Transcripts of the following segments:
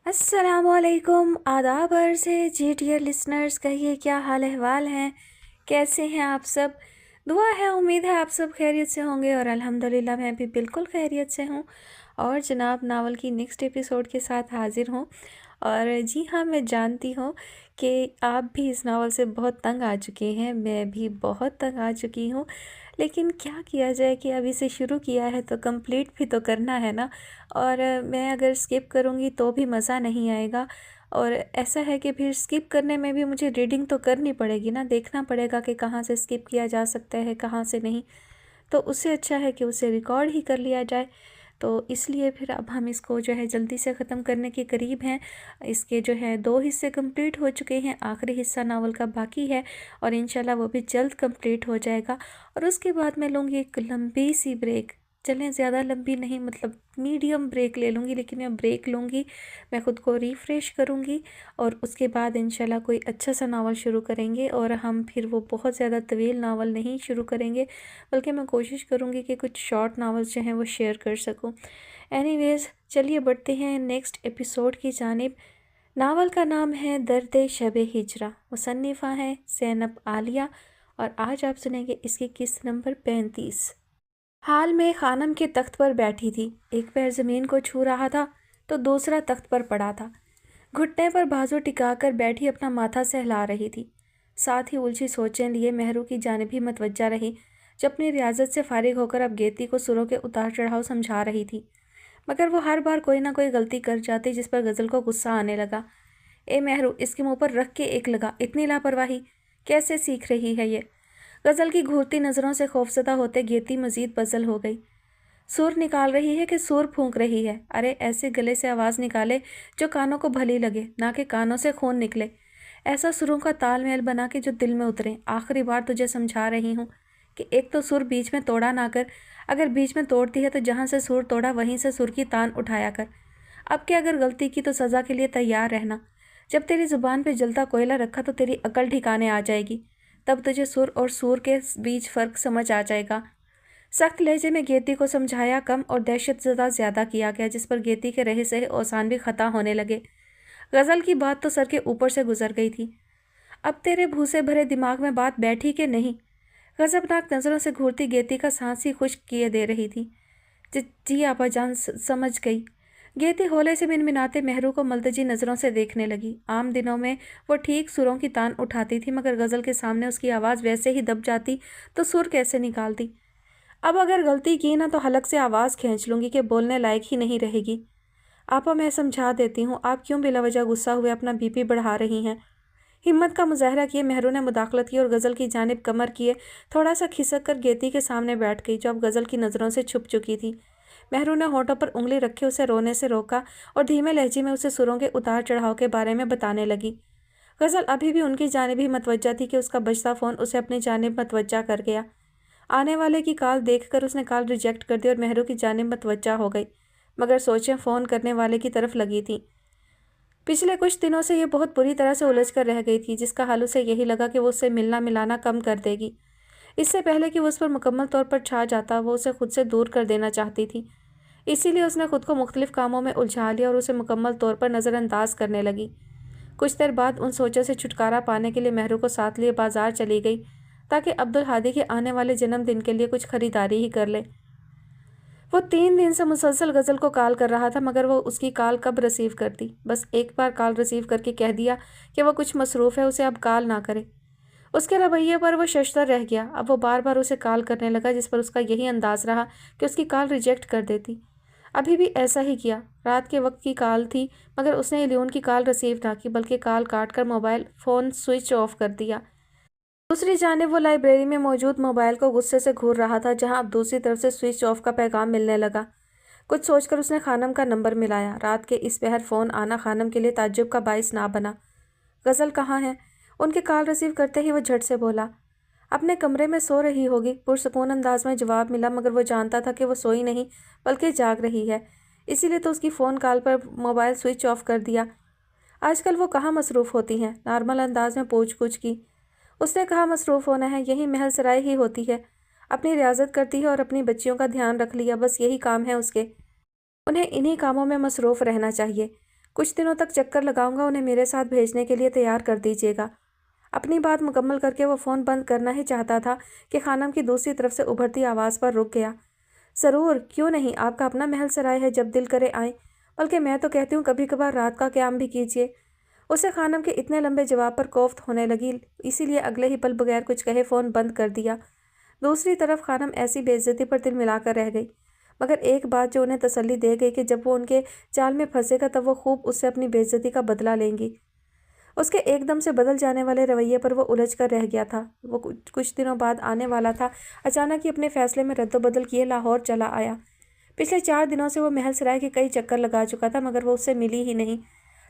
अस्सलाम वालेकुम, आदाब अर्ज़ है जी डियर लिसनर्स। कहिए क्या हाल अहवाल हैं, कैसे हैं आप सब। दुआ है, उम्मीद है आप सब खैरियत से होंगे और अल्हम्दुलिल्लाह मैं भी बिल्कुल खैरियत से हूँ। और जनाब नावल की नेक्स्ट एपिसोड के साथ हाज़िर हूँ। और जी हाँ, मैं जानती हूँ कि आप भी इस नावल से बहुत तंग आ चुके हैं, मैं भी बहुत तंग आ चुकी हूँ। लेकिन क्या किया जाए कि अब इसे शुरू किया है तो कंप्लीट भी तो करना है ना। और मैं अगर स्किप करूँगी तो भी मज़ा नहीं आएगा। और ऐसा है कि फिर स्किप करने में भी मुझे रीडिंग तो करनी पड़ेगी ना, देखना पड़ेगा कि कहाँ से स्किप किया जा सकता है, कहाँ से नहीं। तो उससे अच्छा है कि उसे रिकॉर्ड ही कर लिया जाए। तो इसलिए फिर अब हम इसको जो है जल्दी से ख़त्म करने के करीब हैं। इसके जो है 2 हिस्से कंप्लीट हो चुके हैं, आखिरी हिस्सा नावल का बाकी है और इंशाल्लाह वो भी जल्द कंप्लीट हो जाएगा। और उसके बाद मैं लूँगी एक लंबी सी ब्रेक। चलें ज़्यादा लंबी नहीं, मतलब मीडियम ब्रेक ले लूँगी, लेकिन मैं ब्रेक लूँगी, मैं ख़ुद को रिफ़्रेश करूँगी और उसके बाद इंशाल्लाह कोई अच्छा सा नावल शुरू करेंगे। और हम फिर वो बहुत ज़्यादा तवील नावल नहीं शुरू करेंगे, बल्कि मैं कोशिश करूँगी कि कुछ शॉर्ट नावल्स जो हैं वो शेयर कर सकूँ। एनीवेज़, चलिए बढ़ते हैं नेक्स्ट एपिसोड की जानिब। नावल का नाम है दर्द शब हिजरा, मुसन्निफ़ा हैं ज़ैनब आलिया। और आज आप सुनेंगे इसकी किस्त नंबर 35। हाल में खानम के तख्त पर बैठी थी, एक पैर ज़मीन को छू रहा था तो दूसरा तख्त पर पड़ा था। घुटने पर बाजू टिकाकर बैठी अपना माथा सहला रही थी। साथ ही उलझी सोचें लिए मेहरू की जानिब ही मतवज्जा रही, जो अपनी रियाजत से फारिग होकर अब गेती को सुरों के उतार चढ़ाव समझा रही थी। मगर वो हर बार कोई ना कोई गलती कर जाती, जिस पर गज़ल को गुस्सा आने लगा। ए मेहरू, इसके मुंह पर रख के एक लगा, इतनी लापरवाही कैसे सीख रही है ये। गज़ल की घूरती नज़रों से खौफज़दा होते गेती मज़ीद बज़ल हो गई। सुर निकाल रही है कि सुर फूंक रही है? अरे ऐसे गले से आवाज़ निकाले जो कानों को भली लगे, ना कि कानों से खून निकले। ऐसा सुरों का तालमेल बना के जो दिल में उतरे। आखिरी बार तुझे समझा रही हूँ कि एक तो सुर बीच में तोड़ा ना कर, अगर बीच में तोड़ती है तो जहाँ से सुर तोड़ा वहीं से सुर की तान उठाया कर। अब के अगर गलती की तो सज़ा के लिए तैयार रहना। जब तेरी ज़ुबान पे जलता कोयला रखा तो तेरी अकल ठिकाने आ जाएगी, तब तुझे सुर और सूर के बीच फ़र्क समझ आ जाएगा। सख्त लहजे में गेती को समझाया कम और दहशत ज़्यादा किया गया, जिस पर गेती के रहे सहे औसान भी ख़ता होने लगे। गज़ल की बात तो सर के ऊपर से गुजर गई थी। अब तेरे भूसे भरे दिमाग में बात बैठी कि नहीं? गज़बनाक नज़रों से घूरती गेती का सांस ही खुश्क किए दे रही थी। जी आपाजान, समझ गई। गेती होले से मिनमिनाते मेहरू को मलतजी नज़रों से देखने लगी। आम दिनों में वो ठीक सुरों की तान उठाती थी, मगर गज़ल के सामने उसकी आवाज़ वैसे ही दब जाती तो सुर कैसे निकालती। अब अगर गलती की ना तो हलक से आवाज़ खींच लूँगी कि बोलने लायक ही नहीं रहेगी। आपा, मैं समझा देती हूँ, आप क्यों बिलावजह गुस्सा हुए अपना बीपी बढ़ा रही हैं। हिम्मत का मुजाहरा किए मेहरू ने मुदाखलत की और गज़ल की जानिब कमर किए थोड़ा सा खिसक कर गेती के सामने बैठ गई, जो अब गज़ल की नज़रों से छुप चुकी थी। मेहरू ने होठों पर उंगली रखे उसे रोने से रोका और धीमे लहजे में उसे सुरों के उतार चढ़ाव के बारे में बताने लगी। गज़ल अभी भी उनकी जानिब ही मतवज्जा थी कि उसका बजता फ़ोन उसे अपनी जानिब मतवज्जा कर गया। आने वाले की कॉल देखकर उसने कॉल रिजेक्ट कर दी और मेहरू की जानिब मतवज्जा हो गई, मगर सोचें फ़ोन करने वाले की तरफ लगी थी। पिछले कुछ दिनों से ये बहुत बुरी तरह से उलझ कर रह गई थी, जिसका हाल उसे यही लगा कि वो उससे मिलना मिलाना कम कर देगी। इससे पहले कि वो उस पर मुकम्मल तौर पर छा जाता, वो उसे खुद से दूर कर देना चाहती थी। इसीलिए उसने खुद को मुख्तलिफ कामों में उलझा लिया और उसे मुकम्मल तौर पर नज़रअंदाज करने लगी। कुछ देर बाद उन सोचों से छुटकारा पाने के लिए मेहरू को साथ लिए बाजार चली गई, ताकि अब्दुल हादी के आने वाले जन्मदिन के लिए कुछ खरीदारी ही कर ले। वो 3 दिन से मुसलसल गज़ल को कॉल कर रहा था, मगर वो उसकी कॉल कब रिसीव करती। बस एक बार कॉल रिसीव करके कह दिया कि वो कुछ मसरूफ़ है, उसे अब कॉल ना करे। उसके रवैये पर वो शशदर रह गया। अब वो बार बार उसे कॉल करने लगा, जिस पर उसका यही अंदाज़ रहा कि उसकी कॉल रिजेक्ट कर देती। अभी भी ऐसा ही किया। रात के वक्त की कॉल थी, मगर उसने इलियोन की कॉल रिसीव ना की, बल्कि कॉल काट कर मोबाइल फ़ोन स्विच ऑफ कर दिया। दूसरी जानिब वो लाइब्रेरी में मौजूद मोबाइल को गुस्से से घूर रहा था, जहां अब दूसरी तरफ से स्विच ऑफ का पैगाम मिलने लगा। कुछ सोचकर उसने खानम का नंबर मिलाया। रात के इस पहर फ़ोन आना खानम के लिए ताज्जुब का बाइस ना बना। गज़ल कहाँ है? उनके कॉल रिसीव करते ही वो झट से बोला, अपने कमरे में सो रही होगी। पुरसकून अंदाज में जवाब मिला, मगर वो जानता था कि वो सोई नहीं बल्कि जाग रही है। इसीलिए तो उसकी फ़ोन कॉल पर मोबाइल स्विच ऑफ कर दिया। आजकल वो कहाँ मसरूफ़ होती हैं? नॉर्मल अंदाज में पूछ की। उसने कहा मसरूफ़ होना है, यही महल सराय ही होती है। अपनी रियाजत करती है और अपनी बच्चियों का ध्यान रख लिया, बस यही काम है उसके। उन्हें इन्हीं कामों में मसरूफ़ रहना चाहिए। कुछ दिनों तक चक्कर लगाऊंगा, उन्हें मेरे साथ भेजने के लिए तैयार कर दीजिएगा। अपनी बात मुकम्मल करके वो फ़ोन बंद करना ही चाहता था कि खानम की दूसरी तरफ से उभरती आवाज़ पर रुक गया। ज़रूर, क्यों नहीं, आपका अपना महल सराय है, जब दिल करे आएँ। बल्कि मैं तो कहती हूँ कभी कभार रात का क़याम भी कीजिए। उसे खानम के इतने लंबे जवाब पर कोफ्त होने लगी, इसीलिए अगले ही पल बगैर कुछ कहे फ़ोन बंद कर दिया। दूसरी तरफ खानम ऐसी बेइज्जती पर दिल मिलाकर रह गई, मगर एक बात जो उन्हें तसल्ली दे गई कि जब वो उनके जाल में फंसेगा तब वो खूब उससे अपनी बेइज्जती का बदला लेंगी। उसके एकदम से बदल जाने वाले रवैये पर वो उलझ कर रह गया था। वो कुछ दिनों बाद आने वाला था। अचानक ही अपने फैसले में रद्दोबदल किए लाहौर चला आया। पिछले 4 दिनों से वो महल सराय के कई चक्कर लगा चुका था, मगर वो उससे मिली ही नहीं।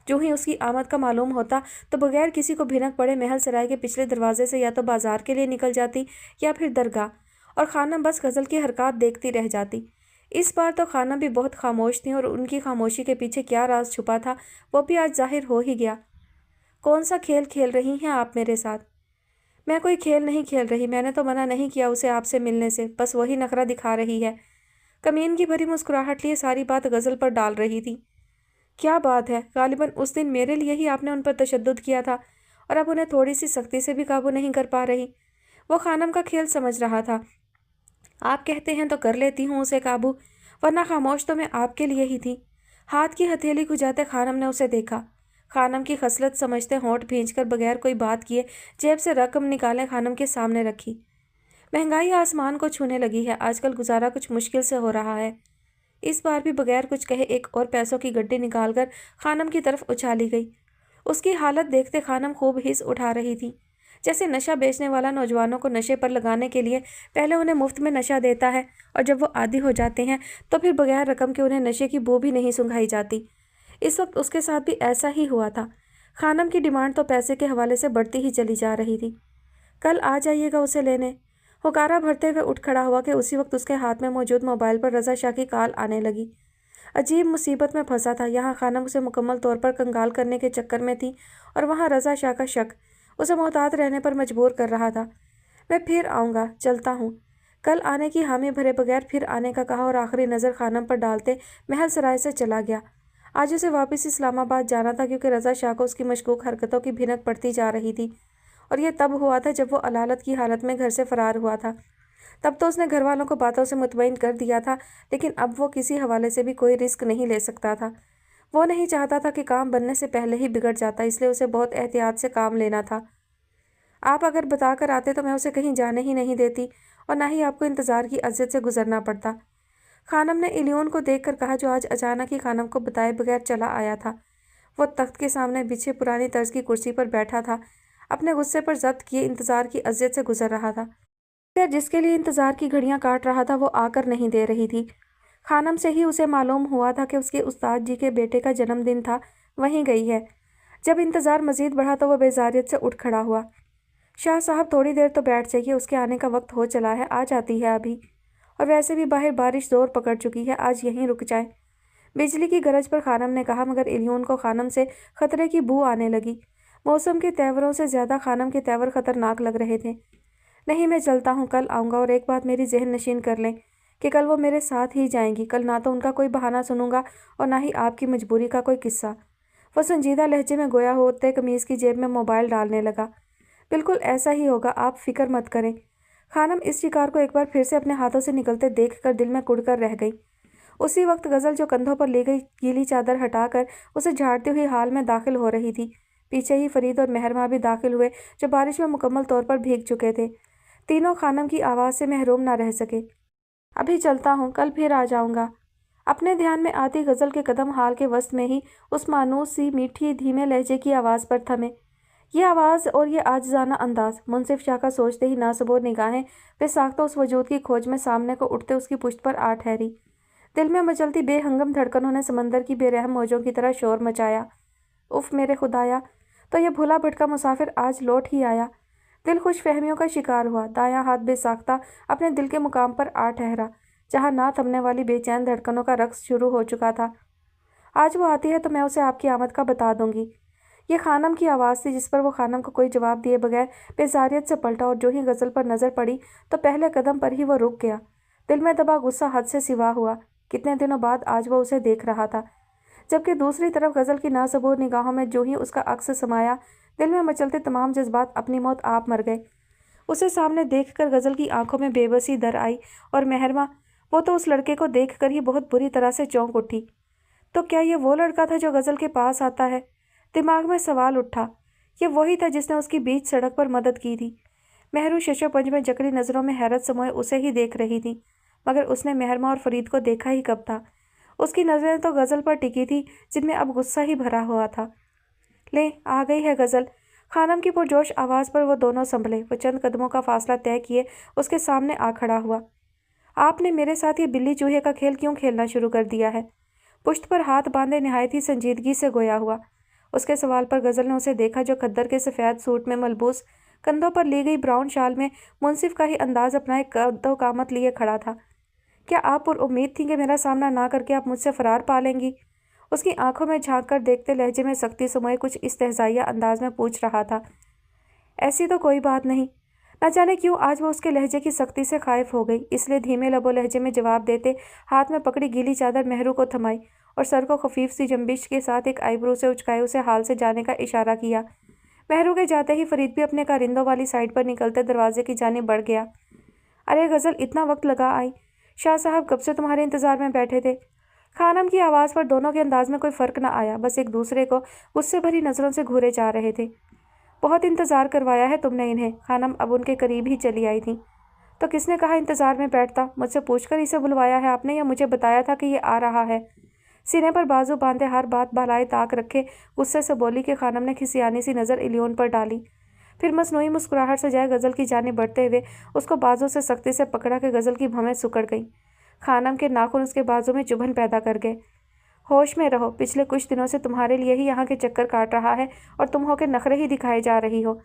जो ही उसकी आमद का मालूम होता तो बगैर किसी को भिनक पड़े महल सराय के पिछले दरवाजे से या तो बाजार के लिए निकल जाती या फिर दरगाह, और खानम बस गज़ल की हरकत देखती रह जाती। इस बार तो खानम भी बहुत खामोश थी, और उनकी खामोशी के पीछे क्या राज छुपा था वो भी आज जाहिर हो ही गया। कौन सा खेल खेल रही हैं आप मेरे साथ? मैं कोई खेल नहीं खेल रही, मैंने तो मना नहीं किया उसे आपसे मिलने से, बस वही नखरा दिखा रही है। कमीन की भरी मुस्कुराहट लिए सारी बात गज़ल पर डाल रही थी। क्या बात है, गालिबन उस दिन मेरे लिए ही आपने उन पर तशद्दुद किया था, और अब उन्हें थोड़ी सी सख्ती से भी काबू नहीं कर पा रही। वो खानम का खेल समझ रहा था। आप कहते हैं तो कर लेती हूँ उसे काबू, वरना खामोश तो मैं आपके लिए ही थी। हाथ की हथेली खुजाते खानम ने उसे देखा। खानम की खसलत समझते होंठ भींचकर बगैर कोई बात किए जेब से रकम निकाले खानम के सामने रखी। महंगाई आसमान को छूने लगी है, आजकल गुजारा कुछ मुश्किल से हो रहा है। इस बार भी बगैर कुछ कहे एक और पैसों की गड्डी निकालकर खानम की तरफ उछाली गई। उसकी हालत देखते खानम खूब हिस उठा रही थी, जैसे नशा बेचने वाला नौजवानों को नशे पर लगाने के लिए पहले उन्हें मुफ्त में नशा देता है, और जब वो आदी हो जाते हैं तो फिर बगैर रकम के उन्हें नशे की बू भी नहीं सूंघाई जाती। इस वक्त उसके साथ भी ऐसा ही हुआ था। खानम की डिमांड तो पैसे के हवाले से बढ़ती ही चली जा रही थी। कल आ जाइएगा उसे लेने। हुकारा भरते हुए उठ खड़ा हुआ कि उसी वक्त उसके हाथ में मौजूद मोबाइल पर रज़ा शाह की कॉल आने लगी। अजीब मुसीबत में फंसा था। यहाँ खानम उसे मुकम्मल तौर पर कंगाल करने के चक्कर में थी, और वहाँ रज़ा शाह का शक उसे मोहतात रहने पर मजबूर कर रहा था। मैं फिर आऊँगा, चलता हूँ। कल आने की हामी भरे बगैर फिर आने का कहा, और आखिरी नज़र खानम पर डालते महल सराय से चला गया। आज उसे वापस इस्लामाबाद जाना था, क्योंकि रज़ा शाह को उसकी मशकूक हरकतों की भिनक पड़ती जा रही थी, और यह तब हुआ था जब वो अलालत की हालत में घर से फरार हुआ था। तब तो उसने घर वालों को बातों से मुतमईन कर दिया था, लेकिन अब वो किसी हवाले से भी कोई रिस्क नहीं ले सकता था। वो नहीं चाहता था कि काम बनने से पहले ही बिगड़ जाता, इसलिए उसे बहुत एहतियात से काम लेना था। आप अगर बता कर आते तो मैं उसे कहीं जाने ही नहीं देती, और ना ही आपको इंतज़ार की अज़ियत से गुजरना पड़ता। खानम ने इलियोन को देखकर कहा, जो आज अचानक ही खानम को बताए बगैर चला आया था। वो तख्त के सामने बिछे पुरानी तर्ज की कुर्सी पर बैठा था, अपने गुस्से पर ज़ब्त किए इंतज़ार की अज़ियत से गुजर रहा था। जिसके लिए इंतज़ार की घड़ियां काट रहा था वो आकर नहीं दे रही थी। खानम से ही उसे मालूम हुआ था कि उसके उस्ताद जी के बेटे का जन्मदिन था, वहीं गई है। जब इंतज़ार मज़ीद बढ़ा तो वह बेजारियत से उठ खड़ा हुआ। शाह साहब थोड़ी देर तो बैठ जाइए, उसके आने का वक्त हो चला है, आ जाती है अभी। और वैसे भी बाहर बारिश जोर पकड़ चुकी है, आज यहीं रुक जाए। बिजली की गरज पर खानम ने कहा, मगर इलियोन को खानम से खतरे की बू आने लगी। मौसम के तेवरों से ज़्यादा खानम के तेवर खतरनाक लग रहे थे। नहीं, मैं चलता हूँ, कल आऊँगा। और एक बात मेरी जहन नशीन कर लें कि कल वो मेरे साथ ही जाएंगी। कल ना तो उनका कोई बहाना सुनूंगा और ना ही आपकी मजबूरी का कोई किस्सा। वो संजीदा लहजे में गोया होते कमीज़ की जेब में मोबाइल डालने लगा। बिल्कुल ऐसा ही होगा, आप फिक्र मत करें। खानम इस शिकार को एक बार फिर से अपने हाथों से निकलते देखकर दिल में कुढ़कर रह गई। उसी वक्त गज़ल जो कंधों पर ले गई गीली चादर हटाकर उसे झाड़ती हुई हाल में दाखिल हो रही थी। पीछे ही फरीद और महरमा भी दाखिल हुए, जो बारिश में मुकम्मल तौर पर भीग चुके थे। तीनों खानम की आवाज़ से महरूम ना रह सके। अभी चलता हूँ, कल फिर आ जाऊँगा। अपने ध्यान में आती गज़ल के कदम हाल के वस्त में ही उस मानूस सी मीठी धीमे लहजे की आवाज़ पर थमे। ये आवाज़ और ये आजिज़ाना अंदाज़ मुंसिफ शाह का सोचते ही नासबोर निगाहें बेसाख्ता उस वजूद की खोज में सामने को उठते उसकी पुश्त पर आ ठहरी। दिल में मचलती बेहंगम धड़कनों ने समंदर की बेरहम मौजों की तरह शोर मचाया। उफ़ मेरे खुदाया, तो यह भूला भटका मुसाफिर आज लौट ही आया। दिल खुश फहमियों का शिकार हुआ। दायां हाथ बेसाख्ता अपने दिल के मुकाम पर आ ठहरा, जहाँ ना थमने वाली बेचैन धड़कनों का रक्स शुरू हो चुका था। आज वो आती है तो मैं उसे आपकी आमद का बता दूंगी। ये खानम की आवाज़ थी, जिस पर वो खानम को कोई जवाब दिए बगैर बेजारियत से पलटा, और जो ही गज़ल पर नज़र पड़ी तो पहले कदम पर ही वो रुक गया। दिल में दबा गुस्सा हद से सिवा हुआ। कितने दिनों बाद आज वो उसे देख रहा था। जबकि दूसरी तरफ गज़ल की नासबूर निगाहों में जो ही उसका अक्स समाया, दिल में मचलते तमाम जज्बात अपनी मौत आप मर गए। उसे सामने देखकर गज़ल की आंखों में बेबसी दर आई और महरमा, वो तो उस लड़के को देखकर ही बहुत बुरी तरह से चौंक उठी। तो क्या ये वो लड़का था जो गज़ल के पास आता है? दिमाग में सवाल उठा। ये वही था जिसने उसकी बीच सड़क पर मदद की थी। महरू शशोपंज में जकड़ी नज़रों में हैरत समोए उसे ही देख रही थी, मगर उसने महरमा और फरीद को देखा ही कब था। उसकी नज़रें तो गज़ल पर टिकी थी, जिनमें अब गुस्सा ही भरा हुआ था। ले, आ गई है गज़ल। खानम की पुरजोश आवाज़ पर वो दोनों संभले। वो चंद कदमों का फासला तय किए उसके सामने आ खड़ा हुआ। आपने मेरे साथ ये बिल्ली चूहे का खेल क्यों खेलना शुरू कर दिया है? पुश्त पर हाथ बांधे निहायत ही संजीदगी से गोया हुआ। उसके सवाल पर गज़ल ने उसे देखा, जो खद्दर के सफ़ेद सूट में मलबूस, कंधों पर ली गई ब्राउन शाल में मुंसिफ का ही अंदाज अपनाए कद्दो कामत लिए खड़ा था। क्या आप पर उम्मीद थी कि मेरा सामना ना करके आप मुझसे फरार पा लेंगी? उसकी आंखों में झांक कर देखते लहजे में सख्ती समोए कुछ इस्तेहज़ाइया अंदाज में पूछ रहा था। ऐसी तो कोई बात नहीं। न जाने क्यों आज वो उसके लहजे की सख्ती से खाइफ हो गई, इसलिए धीमे लबो लहजे में जवाब देते हाथ में पकड़ी गीली चादर महरू को थमाई और सर को खफीफ सी जंबिश के साथ एक आईब्रो से उचकाए उसे हाल से जाने का इशारा किया। महरू के जाते ही फरीद भी अपने कारिंदों वाली साइड पर निकलते दरवाजे की जानिब बढ़ गया। अरे गज़ल, इतना वक्त लगा आई? शाह साहब कब से तुम्हारे इंतज़ार में बैठे थे। खानम की आवाज़ पर दोनों के अंदाज में कोई फ़र्क न आया, बस एक दूसरे को गुस्से भरी नज़रों से घूरे जा रहे थे। बहुत इंतज़ार करवाया है तुमने इन्हें। खानम अब उनके करीब ही चली आई थी। तो किसने कहा इंतज़ार में बैठता? मुझसे पूछकर इसे बुलवाया है आपने या मुझे बताया था कि ये आ रहा है? सीने पर बाजू बांधे हर बात बालाए ताक रखे गुस्से से बोली कि खानम ने खिसियानी सी नज़र इलियोन पर डाली। फिर मसनूई मुस्कुराहट से जाए गज़ल की जानिब बढ़ते हुए उसको बाजू से सख्ती से पकड़ा कि गज़ल की भवें सुकड़ गई। खानम के नाखून उसके बाजू में चुभन पैदा कर गए। होश में रहो, पिछले कुछ दिनों से तुम्हारे लिए ही यहाँ के चक्कर काट रहा है और तुम होकर नखरे ही दिखाए जा रही हो।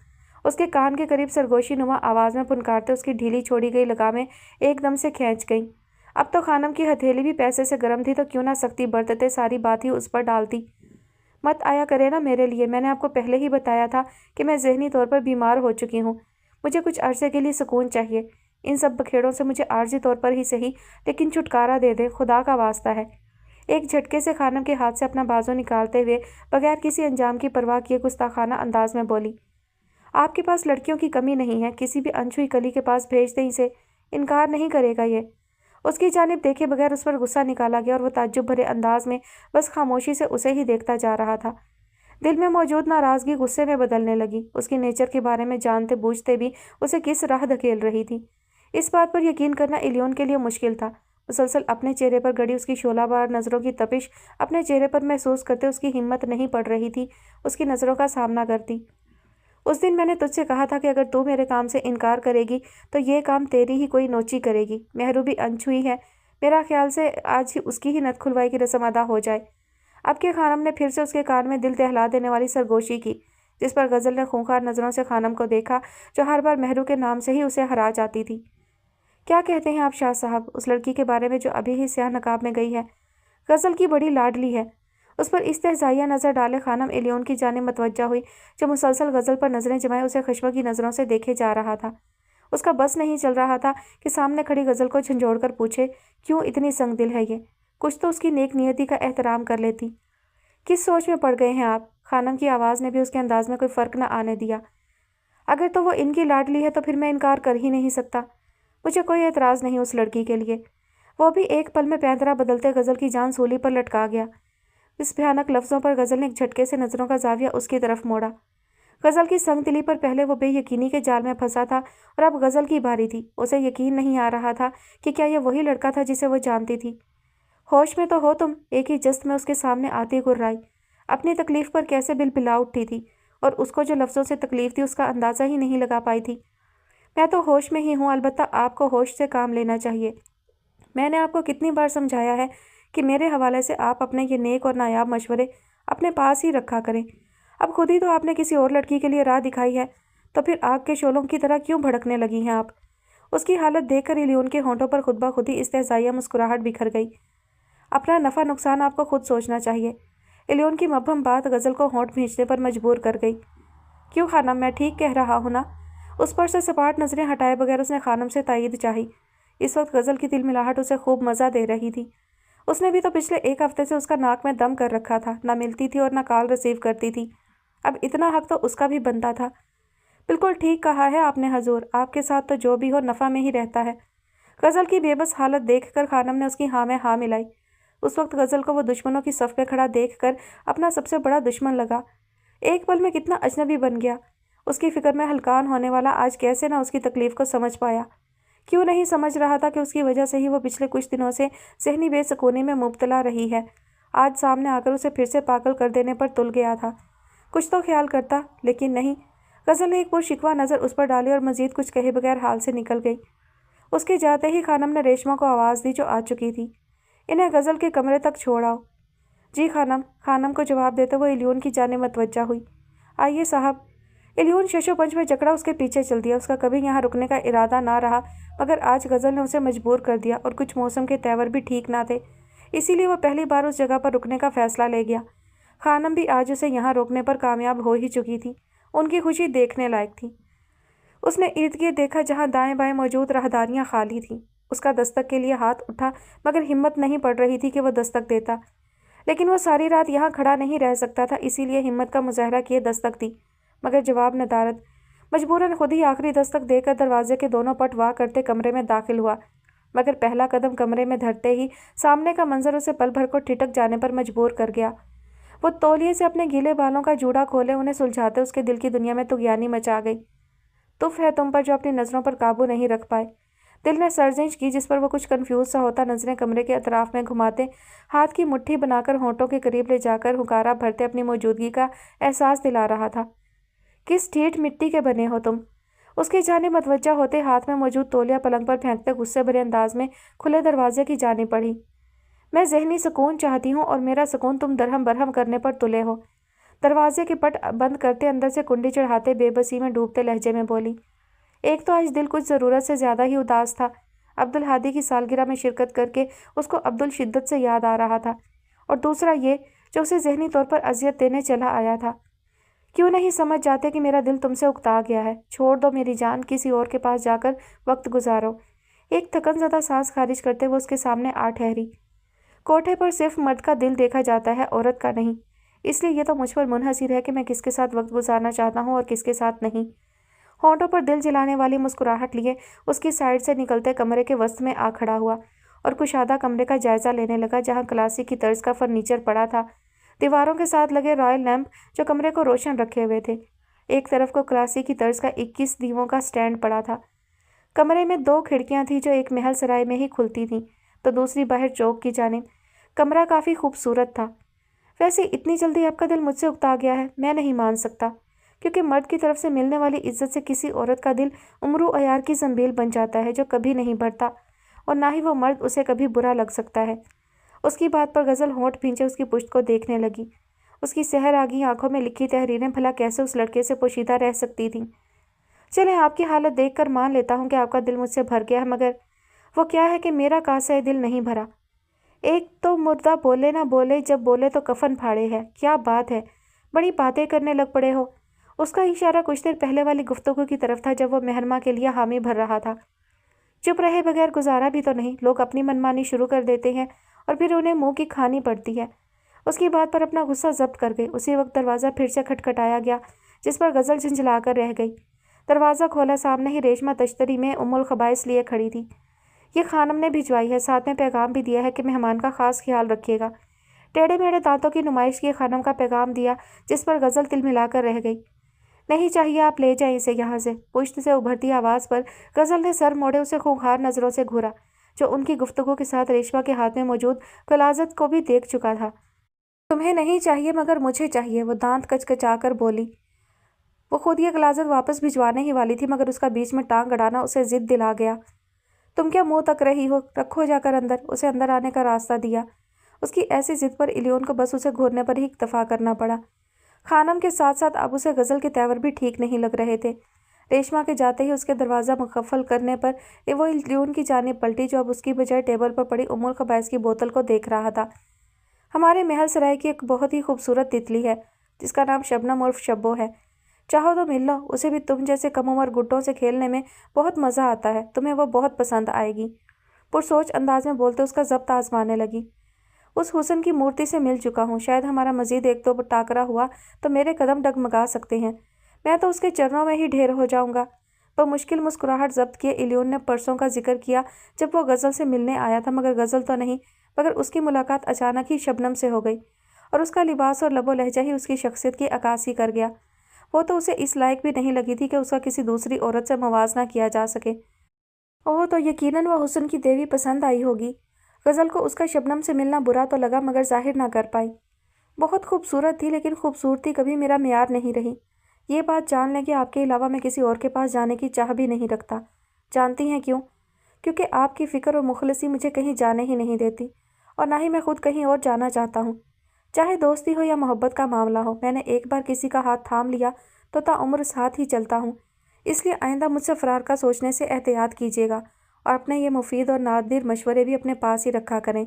उसके कान के करीब सरगोशी नुमा आवाज़ में पुनकारते उसकी ढीली छोड़ी गई लगामें एकदम से खींच गईं। अब तो खानम की हथेली भी पैसे से गर्म थी, तो क्यों ना सख्ती बरतते सारी बात ही उस पर डालती। मत आया करे ना मेरे लिए, मैंने आपको पहले ही बताया था कि मैं ज़हनी तौर पर बीमार हो चुकी हूँ। मुझे कुछ अरसे के लिए सुकून चाहिए। इन सब बखेड़ों से मुझे आर्जी तौर पर ही सही, लेकिन छुटकारा दे दे, खुदा का वास्ता है। एक झटके से खानम के हाथ से अपना बाजू निकालते हुए बगैर किसी अंजाम की परवाह किए गुस्ताखाना अंदाज में बोली, आपके पास लड़कियों की कमी नहीं है, किसी भी अनछुई कली के पास भेज दें इसे, इनकार नहीं करेगा ये। उसकी जानिब देखे बगैर उस पर गुस्सा निकाला गया और वो ताज्जुब भरे अंदाज में बस खामोशी से उसे ही देखता जा रहा था। दिल में मौजूद नाराज़गी गुस्से में बदलने लगी। उसकी नेचर के बारे में जानते बूझते भी उसे किस राह धकेल रही थी, इस बात पर यकीन करना इलियोन के लिए मुश्किल था। मुसलसल अपने चेहरे पर गड़ी उसकी शोलाबार नज़रों की तपिश अपने चेहरे पर महसूस करते उसकी हिम्मत नहीं पड़ रही थी उसकी नज़रों का सामना करती। उस दिन मैंने तुझसे कहा था कि अगर तू मेरे काम से इनकार करेगी तो ये काम तेरी ही कोई नोची करेगी। महरू भी अनछुई है, मेरा ख्याल से आज ही उसकी ही नथ खुलवाई की रस्म अदा हो जाए। अब के खानम ने फिर से उसके कान में दिल दहला देने वाली सरगोशी की, जिस पर गज़ल ने खूंखार नज़रों से खानम को देखा, जो हर बार महरू के नाम से ही उसे हरा जाती थी। क्या कहते हैं आप शाह साहब उस लड़की के बारे में जो अभी ही स्याह नकाब में गई है? गज़ल की बड़ी लाडली है। उस पर इस्तेहज़ाइया नज़र डाले खानम इलियोन की जानिब मतवज्जा हुई, जो मुसलसल गज़ल पर नज़रें जमाए उसे खश्म की नज़रों से देखे जा रहा था। उसका बस नहीं चल रहा था कि सामने खड़ी गज़ल को झंझोड़ कर पूछे, क्यों इतनी संग दिल है ये? कुछ तो उसकी नेक नियति का एहतराम कर लेती। किस सोच में पड़ गए हैं आप? खानम की आवाज़ ने भी उसके अंदाज में कोई फ़र्क न आने दिया। अगर तो वो इनकी लाडली है तो फिर मैं इनकार कर ही नहीं सकता। मुझे कोई एतराज़ नहीं उस लड़की के लिए। वो भी एक पल में पैंतरा बदलते गज़ल की जान सूली पर लटका गया। इस भयानक लफ्ज़ों पर गज़ल ने एक झटके से नज़रों का जाविया उसकी तरफ मोड़ा। गज़ल की संग दिली पर पहले वो बेयकीनी के जाल में फंसा था और अब गज़ल की बारी थी। उसे यकीन नहीं आ रहा था कि क्या यह वही लड़का था जिसे वो जानती थी। होश में तो हो तुम? एक ही जस्त में उसके सामने आती गुर्राई। अपनी तकलीफ़ पर कैसे बिलबिला उठी थी और उसको जो लफ्ज़ों से तकलीफ़ थी उसका अंदाज़ा ही नहीं लगा पाई थी। मैं तो होश में ही हूँ, अलबत्ता आपको होश से काम लेना चाहिए। मैंने आपको कितनी बार समझाया है कि मेरे हवाले से आप अपने ये नेक और नायाब मशवरे अपने पास ही रखा करें। अब खुद ही तो आपने किसी और लड़की के लिए राह दिखाई है, तो फिर आग के शोलों की तरह क्यों भड़कने लगी हैं आप? उसकी हालत देखकर इलियोन के होंठों पर खुद ब खुद ही इस्तेहज़ाइया मुस्कुराहट बिखर गई। अपना नफ़ा नुकसान आपको खुद सोचना चाहिए। इलियोन की मबहम बात गज़ल को होंठ भींचने पर मजबूर कर गई। क्यों खानम, मैं ठीक कह रहा हूँ ना? उस पर से सपाट नज़रें हटाए बगैर उसने खानम से तायीद चाही। इस वक्त गज़ल की तिलमिलाहट उसे खूब मज़ा दे रही थी। उसने भी तो पिछले 1 हफ्ते से उसका नाक में दम कर रखा था, ना मिलती थी और ना कॉल रिसीव करती थी। अब इतना हक तो उसका भी बनता था। बिल्कुल ठीक कहा है आपने हजूर, आपके साथ तो जो भी हो नफ़ा में ही रहता है। गज़ल की बेबस हालत देखकर खानम ने उसकी हाँ में हाँ मिलाई। उस वक्त गज़ल को वो दुश्मनों की सफ़ में खड़ा देखकर अपना सबसे बड़ा दुश्मन लगा। एक पल में कितना अजनबी बन गया। उसकी फिक्र में हलकान होने वाला आज कैसे ना उसकी तकलीफ़ को समझ पाया। क्यों नहीं समझ रहा था कि उसकी वजह से ही वो पिछले कुछ दिनों से ज़हनी बेसुकूनी में मुब्तला रही है। आज सामने आकर उसे फिर से पागल कर देने पर तुल गया था। कुछ तो ख्याल करता, लेकिन नहीं। गज़ल ने एक पुरशिकवा नज़र उस पर डाली और मज़ीद कुछ कहे बगैर हाल से निकल गई। उसके जाते ही खानम ने रेशमा को आवाज़ दी जो आ चुकी थी। इन्हें गज़ल के कमरे तक छोड़ आओ। जी खानम, खानम को जवाब देते हुए इलियून की जानिब मतवज्जा हुई। आइए साहब। इलियून शशोपंच में जकड़ा उसके पीछे चल दिया। उसका कभी यहाँ रुकने का इरादा ना रहा, मगर आज गज़ल ने उसे मजबूर कर दिया और कुछ मौसम के तेवर भी ठीक ना थे, इसीलिए वह पहली बार उस जगह पर रुकने का फ़ैसला ले गया। खानम भी आज उसे यहाँ रोकने पर कामयाब हो ही चुकी थी। उनकी खुशी देखने लायक थी। उसने इर्द गिर्द देखा, जहाँ दाएं बाएं मौजूद राहदारियाँ खाली थीं। उसका दस्तक के लिए हाथ उठा, मगर हिम्मत नहीं पड़ रही थी कि वह दस्तक देता। लेकिन वो सारी रात यहाँ खड़ा नहीं रह सकता था, इसीलिए हिम्मत का मुजाहरा किए दस्तक दी, मगर जवाब नदारद। मजबूरन खुद ही आखिरी दस्तक देकर दरवाजे के दोनों पट वाह करते कमरे में दाखिल हुआ, मगर पहला कदम कमरे में धरते ही सामने का मंजर उसे पल भर को ठिठक जाने पर मजबूर कर गया। वो तौलिए से अपने गीले बालों का जूड़ा खोले, उन्हें सुलझाते उसके दिल की दुनिया में तुगयानी मचा गई। तुफ है तुम पर जो अपनी नज़रों पर काबू नहीं रख पाए। दिल ने सर्जिश की, जिस पर वो कुछ कन्फ्यूज सा होता नजरें कमरे के अतराफ में घुमाते, हाथ की मुट्ठी बनाकर होंठों के करीब ले जाकर हुकारा भरते अपनी मौजूदगी का एहसास दिला रहा था। किस ठेठ मिट्टी के बने हो तुम। उसकी जानिब मतवज्जा होते हाथ में मौजूद तौलिया पलंग पर फेंकते गुस्से भरे अंदाज में खुले दरवाजे की जानिब बढ़ी। मैं जहनी सुकून चाहती हूँ और मेरा सुकून तुम दरहम बरहम करने पर तुले हो। दरवाजे के पट बंद करते अंदर से कुंडी चढ़ाते बेबसी में डूबते लहजे में बोली। एक तो आज दिल कुछ ज़रूरत से ज़्यादा ही उदास था। अब्दुल हादी की सालगिरह में शिरकत करके उसको अब्दुल शिद्दत से याद आ रहा था, और दूसरा ये जो उसे जहनी तौर पर अजियत देने चला आया था। क्यों नहीं समझ जाते कि मेरा दिल तुमसे उकता गया है। छोड़ दो मेरी जान, किसी और के पास जाकर वक्त गुजारो। एक थकन ज़दा सांस खारिज करते हुए उसके सामने आ ठहरी। कोठे पर सिर्फ मर्द का दिल देखा जाता है, औरत का नहीं। इसलिए यह तो मुझ पर मुनहसिर है कि मैं किसके साथ वक्त गुजारना चाहता हूँ और किसके साथ नहीं। होंठों पर दिल जलाने वाली मुस्कुराहट लिए उसकी साइड से निकलते कमरे के वस्त में आ खड़ा हुआ और कुशादा कमरे का जायजा लेने लगा, जहाँ क्लासिक की तर्ज का फर्नीचर पड़ा था। दीवारों के साथ लगे रॉयल लैंप जो कमरे को रोशन रखे हुए थे। एक तरफ को क्लासिक की तर्ज का 21 दीवों का स्टैंड पड़ा था। कमरे में 2 खिड़कियां थी जो एक महल सराय में ही खुलती थीं, तो दूसरी बाहर चौक की जानिब। कमरा काफ़ी खूबसूरत था। वैसे इतनी जल्दी आपका दिल मुझसे उकता गया है, मैं नहीं मान सकता, क्योंकि मर्द की तरफ से मिलने वाली इज्जत से किसी औरत का दिल उम्र अयार की जंबील बन जाता है जो कभी नहीं बढ़ता, और ना ही वो मर्द उसे कभी बुरा लग सकता है। उसकी बात पर गज़ल होंठ भींचे उसकी पुश्त को देखने लगी। उसकी सहर आगी आंखों में लिखी तहरीरें भला कैसे उस लड़के से पोशीदा रह सकती थीं। चलें, आपकी हालत देखकर मान लेता हूँ कि आपका दिल मुझसे भर गया है, मगर वो क्या है कि मेरा कासा दिल नहीं भरा। एक तो मुर्दा बोले ना बोले, जब बोले तो कफन फाड़े है। क्या बात है, बड़ी बातें करने लग पड़े हो। उसका इशारा कुछ देर पहले वाली गुफ्तगू की तरफ था, जब वो मेहरमा के लिए हामी भर रहा था। चुप रहे बगैर गुजारा भी तो नहीं। लोग अपनी मनमानी शुरू कर देते हैं और फिर उन्हें मुंह की खानी पड़ती है। उसकी बात पर अपना गुस्सा जब्त कर गई। उसी वक्त दरवाज़ा फिर से खटखटाया गया, जिस पर गज़ल झंझला कर रह गई। दरवाज़ा खोला, सामने ही रेशमा तश्तरी में उम्मुल खबाइस लिए खड़ी थी। ये खानम ने भिजवाई है, साथ में पैगाम भी दिया है कि मेहमान का खास ख्याल रखिएगा। टेढ़े मेढ़े दांतों की नुमाइश किए खानम का पैगाम दिया, जिस पर गज़ल तिल मिलाकर रह गई। नहीं चाहिए, आप ले जाएं इसे यहाँ से। पुश्त से उभरती आवाज़ पर गज़ल ने सर मोड़े उसे खूंखार नज़रों से घूरा, जो उनकी गुफ्तगू के साथ रेशमा के हाथ में मौजूद कलाजत को भी देख चुका था। तुम्हें नहीं चाहिए मगर मुझे चाहिए, वो दांत कचकचा कर बोली। वो खुद ये कलाजत वापस भिजवाने ही वाली थी, मगर उसका बीच में टांग अड़ाना उसे जिद दिला गया। तुम क्या मुंह तक रही हो, रखो जाकर अंदर। उसे अंदर आने का रास्ता दिया। उसकी ऐसी जिद पर इलियोन को बस उसे घूरने पर ही इक्तफा करना पड़ा। खानम के साथ साथ अब उसे गज़ल के तेवर भी ठीक नहीं लग रहे थे। रेशमा के जाते ही उसके दरवाज़ा मुकफ़ल करने पर वो इलियोन की जानिब पलटी, जो अब उसकी बजाय टेबल पर पड़ी उम्मुल खबाइस की बोतल को देख रहा था। हमारे महल सराय की एक बहुत ही खूबसूरत तितली है, जिसका नाम शबनम उर्फ शब्बो है। चाहो तो मिल लो, उसे भी तुम जैसे कम उम्र गुड्डों से खेलने में बहुत मज़ा आता है। तुम्हें वो बहुत पसंद आएगी। पुरसोच अंदाज में बोलते उसका ज़ब्त आजमाने लगी। उस हुस्न की मूर्ति से मिल चुका हूँ। शायद हमारा मज़ीद एक दो टाकरा हुआ तो मेरे कदम डगमगा सकते हैं। मैं तो उसके चरणों में ही ढेर हो जाऊँगा। मुश्किल मुस्कुराहट जब्त किए इलियोन ने परसों का जिक्र किया जब वो गज़ल से मिलने आया था, मगर गज़ल तो नहीं, मगर उसकी मुलाकात अचानक ही शबनम से हो गई और उसका लिबास और लबो लहजा ही उसकी शख्सियत की अक्कासी कर गया। वो तो उसे इस लायक भी नहीं लगी थी कि उसका किसी दूसरी औरत से मवाजना किया जा सके। ओह, तो यकीनन वह हुस्न की देवी पसंद आई होगी। गज़ल को उसका शबनम से मिलना बुरा तो लगा, मगर जाहिर ना कर पाई। बहुत खूबसूरत थी, लेकिन खूबसूरती कभी मेरा मेयार नहीं रही। ये बात जान लें कि आपके अलावा मैं किसी और के पास जाने की चाह भी नहीं रखता। जानती हैं क्यों? क्योंकि आपकी फ़िक्र और मुखलिसी मुझे कहीं जाने ही नहीं देती, और ना ही मैं खुद कहीं और जाना चाहता हूँ। चाहे दोस्ती हो या मोहब्बत का मामला हो, मैंने एक बार किसी का हाथ थाम लिया तो ताउम्र साथ ही चलता हूँ। इसलिए आइंदा मुझसे फ़रार का सोचने से एहतियात कीजिएगा और अपने ये मुफीद और नादिर मशवरे भी अपने पास ही रखा करें।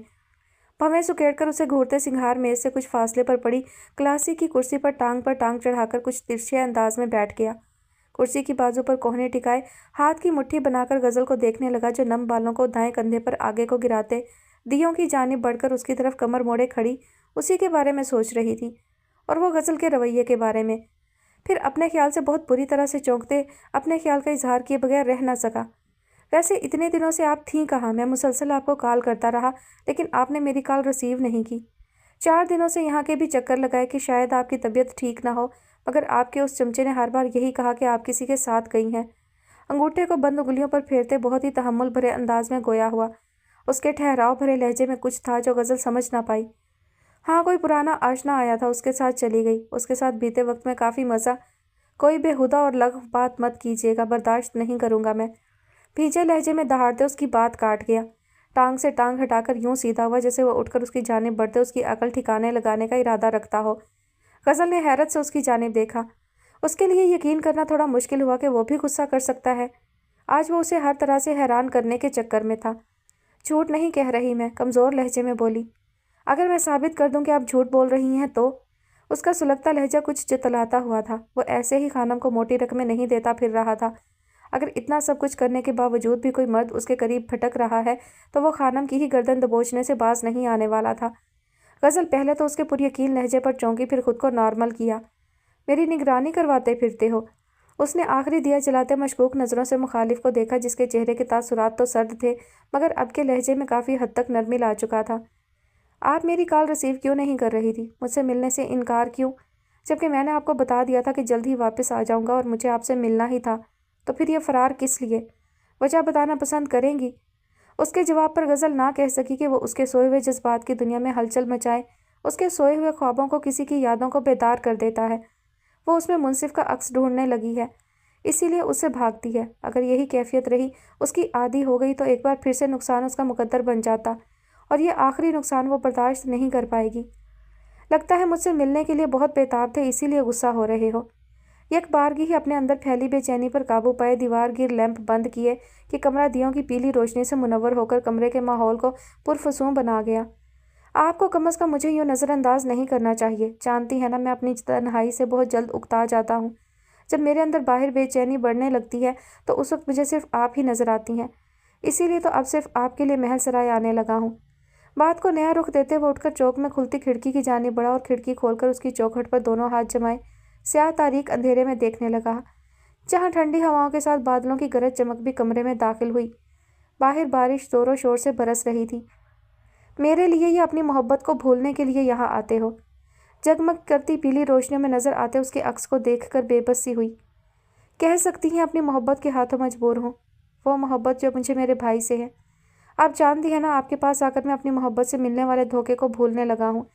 भवें सुकेड़कर उसे घूरते सिंघार मेज से कुछ फासले पर पड़ी क्लासी की कुर्सी पर टांग चढ़ाकर कुछ तिरछे अंदाज में बैठ गया। कुर्सी की बाजू पर कोहने टिकाए हाथ की मुट्ठी बनाकर गज़ल को देखने लगा, जो नम बालों को दाएं कंधे पर आगे को गिराते दियों की जानिब बढ़कर उसकी तरफ कमर मोड़े खड़ी उसी के बारे में सोच रही थी, और वो गज़ल के रवैये के बारे में। फिर अपने ख्याल से बहुत बुरी तरह से चौंकते अपने ख्याल का इजहार किए बगैर रह न सका। वैसे इतने दिनों से आप थीं कहाँ? मैं मुसलसल आपको कॉल करता रहा, लेकिन आपने मेरी कॉल रिसीव नहीं की। 4 दिनों से यहाँ के भी चक्कर लगाए कि शायद आपकी तबीयत ठीक ना हो, मगर आपके उस चमचे ने हर बार यही कहा कि आप किसी के साथ गई हैं। अंगूठे को बंद उंगलियों पर फेरते बहुत ही तहम्मुल भरे अंदाज में गोया हुआ। उसके ठहराव भरे लहजे में कुछ था जो गज़ल समझ ना पाई। हाँ, कोई पुराना आशना आया था, उसके साथ चली गई। उसके साथ बीते वक्त में काफ़ी मज़ा। कोई बेहुदा और लग़व बात मत कीजिएगा, बर्दाश्त नहीं करूँगा मैं। भीजे लहजे में दहाड़ते उसकी बात काट गया। टांग से टांग हटाकर यूं सीधा हुआ जैसे वह उठकर उसकी जानिब बढ़ते उसकी अकल ठिकाने लगाने का इरादा रखता हो। गज़ल ने हैरत से उसकी जानिब देखा। उसके लिए यकीन करना थोड़ा मुश्किल हुआ कि वो भी गुस्सा कर सकता है। आज वो उसे हर तरह से हैरान करने के चक्कर में था। झूठ नहीं कह रही मैं, कमज़ोर लहजे में बोली। अगर मैं साबित कर दूं कि आप झूठ बोल रही हैं तो? उसका सुलगता लहजा कुछ जतलाता हुआ था। वो ऐसे ही खानम को मोटी रकमें नहीं देता फिर रहा था। अगर इतना सब कुछ करने के बावजूद भी कोई मर्द उसके करीब भटक रहा है तो वो खानम की ही गर्दन दबोचने से बाज नहीं आने वाला था। गज़ल पहले तो उसके पुरयकीन लहजे पर चौंकी, फिर खुद को नॉर्मल किया। मेरी निगरानी करवाते फिरते हो? उसने आखिरी दिया जलाते मशकूक नज़रों से मुखालिफ को देखा, जिसके चेहरे के तासुरात तो सर्द थे, मगर अब के लहजे में काफ़ी हद तक नरमी ला चुका था। आप मेरी कॉल रिसीव क्यों नहीं कर रही थी? मुझसे मिलने से इनकार क्यों? जबकि मैंने आपको बता दिया था कि जल्द ही वापस आ जाऊंगा और मुझे आपसे मिलना ही था। तो फिर यह फ़रार किस लिए? वजह बताना पसंद करेंगी? उसके जवाब पर गज़ल ना कह सकी कि वो उसके सोए हुए जज्बात की दुनिया में हलचल मचाए, उसके सोए हुए ख्वाबों को, किसी की यादों को बेदार कर देता है। वो उसमें मुनसिफ का अक्स ढूंढने लगी है, इसीलिए उससे भागती है। अगर यही कैफियत रही, उसकी आदी हो गई, तो एक बार फिर से नुकसान उसका मुकद्दर बन जाता, और ये आखिरी नुकसान वो बर्दाश्त नहीं कर पाएगी। लगता है मुझसे मिलने के लिए बहुत बेताब थे, इसीलिए गुस्सा हो रहे हो। एक बारगी ही अपने अंदर फैली बेचैनी पर काबू पाए दीवार गिर लैंप बंद किए कि कमरा दियों की पीली रोशनी से मुनव्वर होकर कमरे के माहौल को पुरफसूं बना गया। आपको कम अज़ कम मुझे यूँ नज़रअंदाज नहीं करना चाहिए। जानती है ना, मैं अपनी तन्हाई से बहुत जल्द उकता जाता हूँ। जब मेरे अंदर बाहर बेचैनी बढ़ने लगती है तो उस वक्त मुझे सिर्फ आप ही नज़र आती हैं। इसीलिए तो अब सिर्फ आपके लिए महल सराय आने लगा हूँ। बात को नया रुख देते वो उठकर चौक में खुलती खिड़की की जानिब बढ़ा और खिड़की खोलकर उसकी चौखट पर दोनों हाथ जमाए स्याह तारीक अंधेरे में देखने लगा, जहाँ ठंडी हवाओं के साथ बादलों की गरज चमक भी कमरे में दाखिल हुई। बाहर बारिश ज़ोरों शोर से बरस रही थी। मेरे लिए या अपनी मोहब्बत को भूलने के लिए यहाँ आते हो? जगमग करती पीली रोशनियों में नज़र आते उसके अक्स को देखकर बेबस सी हुई। कह सकती हैं अपनी मोहब्बत के हाथों मजबूर हूँ, वो मोहब्बत जो मुझे मेरे भाई से है। आप जानती है ना, आपके पास आकर मैं अपनी मोहब्बत से मिलने वाले धोखे को भूलने लगा हूँ।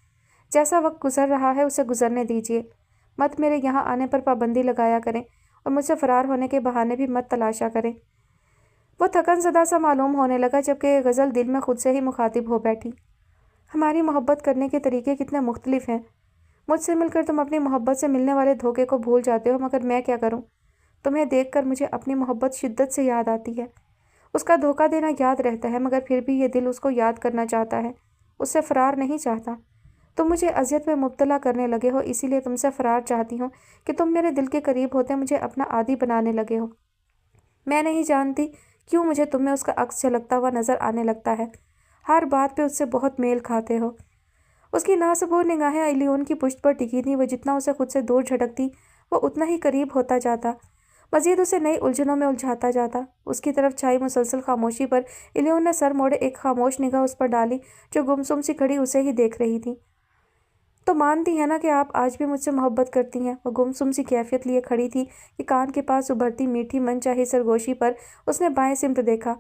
जैसा वक्त गुजर रहा है उसे गुजरने दीजिए। मत मेरे यहाँ आने पर पाबंदी लगाया करें और मुझसे फ़रार होने के बहाने भी मत तलाशा करें। वो थकन ज़दा सा मालूम होने लगा, जबकि गज़ल दिल में खुद से ही मुखातिब हो बैठी। हमारी मोहब्बत करने के तरीके कितने मुख्तलिफ हैं। मुझसे मिलकर तुम अपनी मोहब्बत से मिलने वाले धोखे को भूल जाते हो, मगर मैं क्या करूँ? तुम्हें देखकर मुझे अपनी मोहब्बत शिद्दत से याद आती है। उसका धोखा देना याद रहता है, मगर फिर भी ये दिल उसको याद करना चाहता है, उससे फ़रार नहीं चाहता। तुम मुझे अज़ियत में मुब्तला करने लगे हो, इसीलिए तुमसे फ़रार चाहती हूँ कि तुम मेरे दिल के करीब होते मुझे अपना आदी बनाने लगे हो। मैं नहीं जानती क्यों मुझे तुम में उसका अक्स झलकता हुआ नज़र आने लगता है। हर बात पे उससे बहुत मेल खाते हो। اس کی ناسبور نگاہیں ایلیون کی پشت پر ٹکی تھیں۔ وہ جتنا اسے خود سے دور جھٹکتی وہ اتنا ہی قریب ہوتا جاتا، مزید اسے نئی الجھنوں میں الجھاتا جاتا۔ اس کی طرف چھائی مسلسل خاموشی پر ایلیون نے سر موڑے ایک خاموش نگاہ اس پر ڈالی جو گمسم سی کھڑی اسے ہی دیکھ رہی تھی۔ تو مانتی ہیں نا کہ آپ آج بھی مجھ سے محبت کرتی ہیں؟ وہ گمسم سی کیفیت لیے کھڑی تھی کہ کان کے پاس ابھرتی میٹھی من چاہی سرگوشی پر اس نے بائیں سمت دیکھا،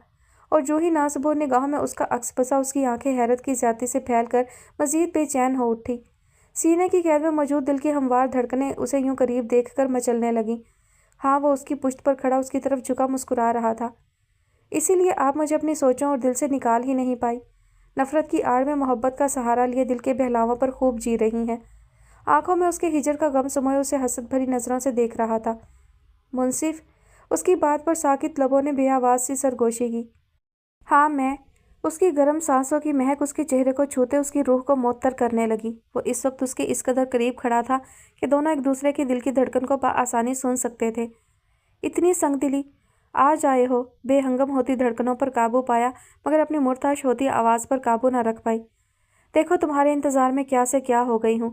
اور جو ہی ناسبور نگاہوں میں اس کا عکس بسا اس کی آنکھیں حیرت کی زیادتی سے پھیل کر مزید بے چین ہو اٹھی۔ سینے کی قید میں موجود دل کی ہموار دھڑکنیں اسے یوں قریب دیکھ کر مچلنے لگیں۔ ہاں، وہ اس کی پشت پر کھڑا اس کی طرف جھکا مسکرا رہا تھا۔ اسی لیے آپ مجھے اپنی سوچوں اور دل سے نکال ہی نہیں پائی۔ نفرت کی آڑ میں محبت کا سہارا لیے دل کے بہلاووں پر خوب جی رہی ہیں۔ آنکھوں میں اس کے ہجر کا غم سموئے اسے حسد بھری نظروں سے دیکھ رہا تھا۔ منصف، اس کی بات پر ساکت لبوں نے بے آواز سی سرگوشی کی۔ ہاں میں۔ اس کی گرم سانسوں کی مہک اس کے چہرے کو چھوتے اس کی روح کو معطر کرنے لگی۔ وہ اس وقت اس کے اس قدر قریب کھڑا تھا کہ دونوں ایک دوسرے کے دل کی دھڑکن کو بآسانی سن سکتے تھے۔ اتنی سنگ دلی! آج آئے ہو۔ بے ہنگم ہوتی دھڑکنوں پر قابو پایا مگر اپنی مرتعش ہوتی آواز پر قابو نہ رکھ پائی۔ دیکھو تمہارے انتظار میں کیا سے کیا ہو گئی ہوں۔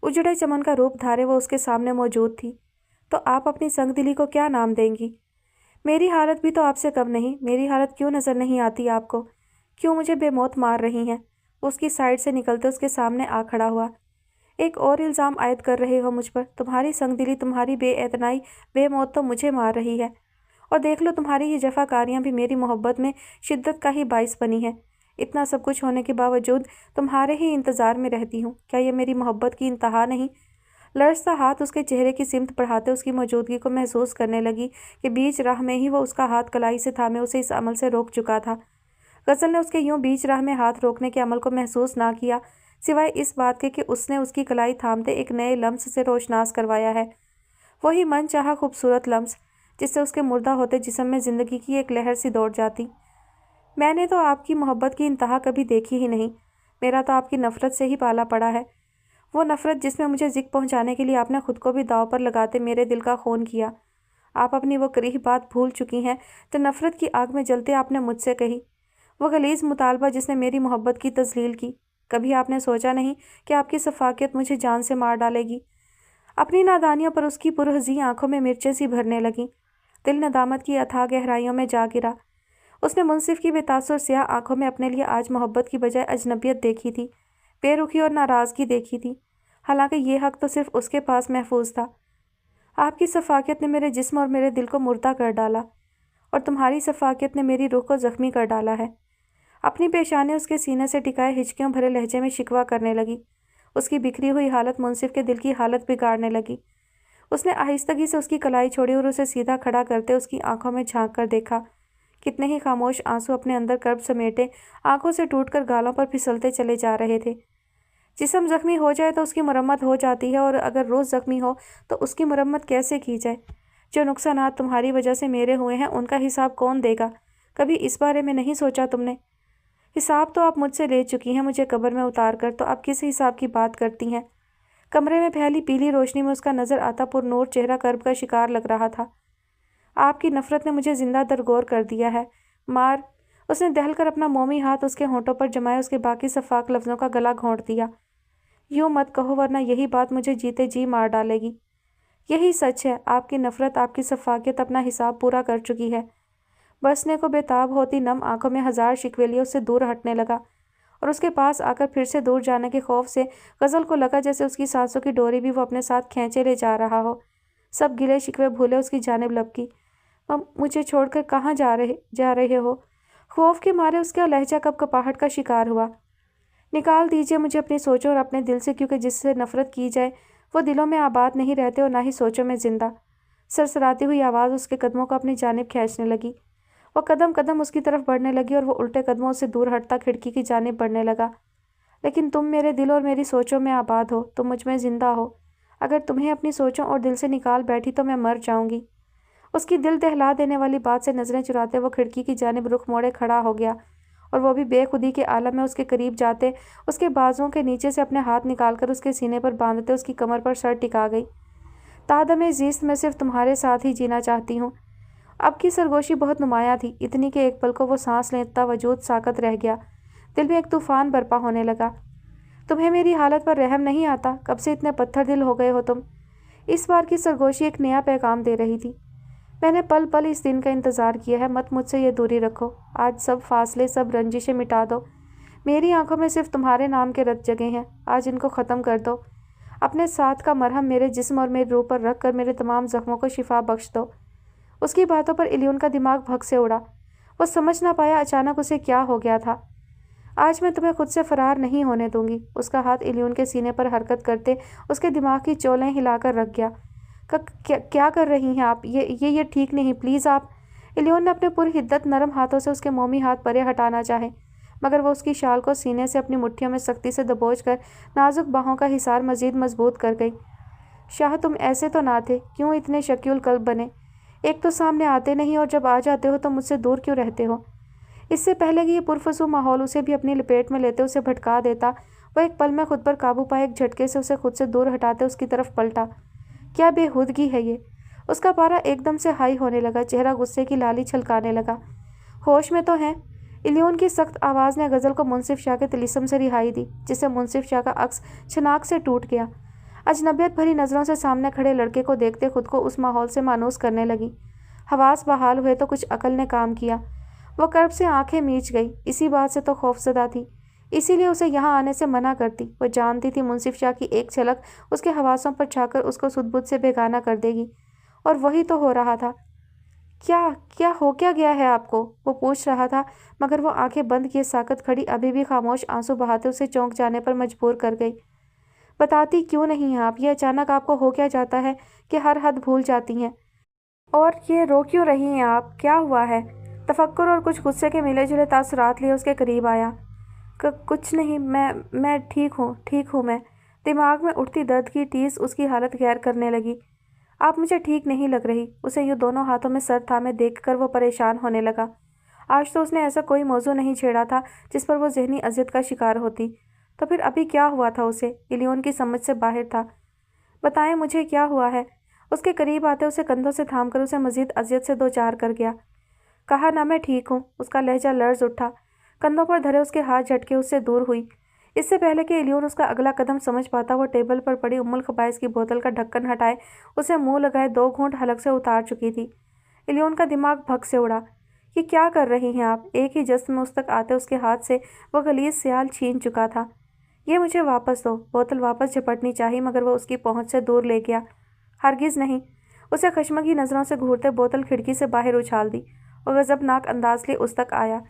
اجڑے چمن کا روپ دھارے وہ اس کے سامنے موجود تھی۔ تو آپ اپنی سنگ دلی کو کیا نام دیں گی؟ میری حالت بھی تو آپ سے کم نہیں۔ میری حالت کیوں نظر نہیں آتی آپ کو؟ کیوں مجھے بے موت مار رہی ہیں؟ اس کی سائڈ سے نکلتے اس کے سامنے آ کھڑا ہوا۔ ایک اور الزام عائد کر رہے ہو مجھ پر؟ تمہاری سنگ دلی، تمہاری بے اعتنائی، بے موت تو مجھے مار رہی ہے، اور دیکھ لو تمہاری یہ جفا کاریاں بھی میری محبت میں شدت کا ہی باعث بنی ہیں۔ اتنا سب کچھ ہونے کے باوجود تمہارے ہی انتظار میں رہتی ہوں۔ کیا یہ میری محبت کی انتہا نہیں؟ لرزتا ہاتھ اس کے چہرے کی سمت بڑھاتے اس کی موجودگی کو محسوس کرنے لگی کہ بیچ راہ میں ہی وہ اس کا ہاتھ کلائی سے تھامے اسے اس عمل سے روک چکا تھا۔ غزل نے اس کے یوں بیچ راہ میں ہاتھ روکنے کے عمل کو محسوس نہ کیا، سوائے اس بات کے کہ اس نے اس کی کلائی تھامتے ایک نئے لمس سے روشناس کروایا ہے، وہی من چاہا خوبصورت لمس جس سے اس کے مردہ ہوتے جسم میں زندگی کی ایک لہر سی دوڑ جاتی۔ میں نے تو آپ کی محبت کی انتہا کبھی دیکھی ہی نہیں۔ میرا تو آپ کی نفرت سے ہی پالا پڑا ہے، وہ نفرت جس میں مجھے ذک پہنچانے کے لیے آپ نے خود کو بھی داؤ پر لگاتے میرے دل کا خون کیا۔ آپ اپنی وہ کریہ بات بھول چکی ہیں جو نفرت کی آگ میں جلتے آپ نے مجھ سے کہی، وہ غلیظ مطالبہ جس نے میری محبت کی تذلیل کی۔ کبھی آپ نے سوچا نہیں کہ آپ کی شفافیت مجھے جان سے مار ڈالے گی؟ اپنی نادانیوں پر اس کی پرہزی آنکھوں میں مرچیں سی بھرنے لگیں۔ دل ندامت کی اتھاہ گہرائیوں میں جا گرا۔ اس نے منصف کی بے تاثر سیاہ آنکھوں میں اپنے لیے آج محبت کی بجائے اجنبیت دیکھی تھی، بے رخی اور ناراضگی دیکھی تھی، حالانکہ یہ حق تو صرف اس کے پاس محفوظ تھا۔ آپ کی شفافیت نے میرے جسم اور میرے دل کو مردہ کر ڈالا، اور تمہاری شفافیت نے میری روح کو زخمی کر ڈالا ہے۔ اپنی پیشانی اس کے سینے سے ٹکائے ہچکیوں بھرے لہجے میں شکوہ کرنے لگی۔ اس کی بکھری ہوئی حالت منصف کے دل کی حالت بگاڑنے لگی۔ اس نے آہستگی سے اس کی کلائی چھوڑی اور اسے سیدھا کھڑا کرتے اس کی آنکھوں میں جھانک کر دیکھا۔ کتنے ہی خاموش آنسو اپنے اندر کرب سمیٹے آنکھوں سے ٹوٹ کر گالوں پر پھسلتے چلے جا رہے تھے۔ جسم زخمی ہو جائے تو اس کی مرمت ہو جاتی ہے، اور اگر روح زخمی ہو تو اس کی مرمت کیسے کی جائے؟ جو نقصانات تمہاری وجہ سے میرے ہوئے ہیں ان کا حساب کون دے گا؟ کبھی اس بارے میں نہیں سوچا تم نے؟ حساب تو آپ مجھ سے لے چکی ہیں مجھے قبر میں اتار کر، تو آپ کس حساب کی بات کرتی ہیں؟ کمرے میں پھیلی پیلی روشنی میں اس کا نظر آتا پر نور چہرہ کرب کا شکار لگ رہا تھا۔ آپ کی نفرت نے مجھے زندہ درگور کر دیا ہے، مار۔ اس نے دہل کر اپنا مومی ہاتھ اس کے ہونٹوں پر جمائے اس کے باقی شفاف لفظوں کا گلا گھونٹ دیا۔ یوں مت کہو ورنہ یہی بات مجھے جیتے جی مار ڈالے گی۔ یہی سچ ہے، آپ کی نفرت، آپ کی شفاقیت اپنا حساب پورا کر چکی ہے۔ برسنے کو بےتاب ہوتی نم آنکھوں میں ہزار شکوے لیے اس سے دور ہٹنے لگا، اور اس کے پاس آ کر پھر سے دور جانے کے خوف سے غزل کو لگا جیسے اس کی سانسوں کی ڈوری بھی وہ اپنے ساتھ کھینچے لے جا رہا ہو۔ سب گلے شکوے بھولے اس کی جانب لپکی۔ مجھے چھوڑ کر کہاں جا رہے ہو؟ خوف کے مارے اس کا لہجہ کپ کپاہٹ کا شکار ہوا۔ نکال دیجیے مجھے اپنی سوچوں اور اپنے دل سے، کیونکہ جس سے نفرت کی جائے وہ دلوں میں آباد نہیں رہتے اور نہ ہی سوچوں میں زندہ۔ سرسراتی ہوئی آواز اس کے قدموں کو اپنی جانب کھینچنے لگی۔ وہ قدم قدم اس کی طرف بڑھنے لگی اور وہ الٹے قدموں سے دور ہٹتا کھڑکی کی جانب بڑھنے لگا۔ لیکن تم میرے دل اور میری سوچوں میں آباد ہو، تم مجھ میں زندہ ہو۔ اگر تمہیں اپنی سوچوں اور دل سے نکال بیٹھی تو میں مر جاؤں گی۔ اس کی دل دہلا دینے والی بات سے نظریں چراتے وہ کھڑکی کی جانب رخ موڑے کھڑا ہو گیا، اور وہ بھی بے خودی کے عالم میں اس کے قریب جاتے اس کے بازوؤں کے نیچے سے اپنے ہاتھ نکال کر اس کے سینے پر باندھتے اس کی کمر پر سر ٹکا گئی۔ تادم زیست میں صرف تمہارے ساتھ ہی جینا چاہتی ہوں۔ اب کی سرگوشی بہت نمایاں تھی، اتنی کہ ایک پل کو وہ سانس لیتا وجود ساکت رہ گیا۔ دل میں ایک طوفان برپا ہونے لگا۔ तुम्हें मेरी हालत पर रहम नहीं आता? कब से इतने पत्थर दिल हो गए हो तुम? इस बार की सरगोशी एक नया पैगाम दे रही थी। मैंने पल पल इस दिन का इंतज़ार किया है। मत मुझसे ये दूरी रखो। आज सब फासले, सब रंजिशें मिटा दो। मेरी आंखों में सिर्फ तुम्हारे नाम के रत जगे हैं। आज इनको ख़त्म कर दो। अपने साथ का मरहम मेरे जिस्म और मेरी रूह पर रख कर मेरे तमाम ज़ख्मों को शिफा बख्श दो। उसकी बातों पर इलियन का दिमाग भग से उड़ा। वो समझ ना पाया अचानक उसे क्या हो गया था। आज मैं तुम्हें खुद से फरार नहीं होने दूंगी। उसका हाथ इलियन के सीने पर हरकत करते उसके दिमाग की चोलें हिलाकर रख गया। क्या कर रही हैं आप? ये ठीक नहीं, प्लीज़ आप। इलियन ने अपने पूरी हिद्दत नरम हाथों से उसके मोमी हाथ परे हटाना चाहे, मगर वो उसकी शाल को सीने से अपनी मुट्ठियों में सख्ती से दबोच कर नाजुक बाहों का हिसार मजीद मजबूत कर गई। शाह, तुम ऐसे तो ना थे। क्यों इतने शकील कल्ब बने? एक तो सामने आते नहीं और जब आ जाते हो तो मुझसे दूर क्यों रहते हो? इससे पहले कि ये पुरफसू माहौल उसे भी अपनी लपेट में लेते उसे भटका देता, वह एक पल में खुद पर काबू पाए एक झटके से उसे खुद से दूर हटाते उसकी तरफ पलटा। क्या बेहूदगी है ये? उसका पारा एकदम से हाई होने लगा, चेहरा गुस्से की लाली छलकाने लगा। होश में तो हैं? इलियन की सख्त आवाज़ ने गज़ल को मुंसिफ शाह के तिलिस्म से रिहाई दी, जिससे मुंसिफ शाह का अक्स छनाक से टूट गया। अजनबियत भरी नज़रों से सामने खड़े लड़के को देखते खुद को उस माहौल से मानूस करने लगी। हवास बहाल हुए तो कुछ अकल ने काम किया। वो कर्ब से आंखें मीच गई। इसी बात से तो खौफजदा थी, इसीलिए उसे यहाँ आने से मना करती। वो जानती थी मुंसिफ शाह की एक झलक उसके हवासों पर छाकर उसको सुध-बुध से बेगाना कर देगी, और वही तो हो रहा था। क्या गया है आपको? वो पूछ रहा था, मगर वो आंखें बंद किए साकत खड़ी अभी भी खामोश आंसू बहाते उसे चौंक जाने पर मजबूर कर गई। बताती क्यों नहीं हैं आप? ये अचानक आपको हो क्या जाता है कि हर हद भूल जाती हैं? और ये रो क्यों रही हैं आप? क्या हुआ है? तफक्कुर और कुछ गुस्से के मिले जुले तासुरात लिए उसके करीब आया। कुछ नहीं, मैं ठीक हूँ मैं। दिमाग में उठती दर्द की टीस उसकी हालत गैर करने लगी। आप मुझे ठीक नहीं लग रही। उसे यूँ दोनों हाथों में सर थामे देखकर वो परेशान होने लगा। आज तो उसने ऐसा कोई मौजू नहीं छेड़ा था जिस पर वो ज़हनी अजियत का शिकार होती। तो फिर अभी क्या हुआ था उसे? इलियन की समझ से बाहर था। बताएं मुझे क्या हुआ है? उसके करीब आते उसे कंधों से थामकर उसे मजीद अजियत से दो चार कर गया। कहा ना मैं ठीक हूँ। उसका लहजा लर्ज उठा। कंधों पर धरे उसके हाथ झटके उससे दूर हुई। इससे पहले कि इलियन उसका अगला कदम समझ पाता, वो टेबल पर पड़ी उम्मुल खबाइस की बोतल का ढक्कन हटाए उसे मुंह लगाए 2 घूंट हलक से उतार चुकी थी। इलियन का दिमाग भग से उड़ा। ये क्या कर रही हैं आप? एक ही जस्त में उस तक आते उसके हाथ से वो गलीज स्याल छीन चुका था। ये मुझे वापस दो। बोतल वापस झपटनी चाहिए, मगर वो उसकी पहुंच से दूर ले गया। हरगिज़ नहीं। उसे खशमगी नज़रों से घूरते बोतल खिड़की से बाहर उछाल दी और गज़बनाक अंदाज लिए उस तक आया।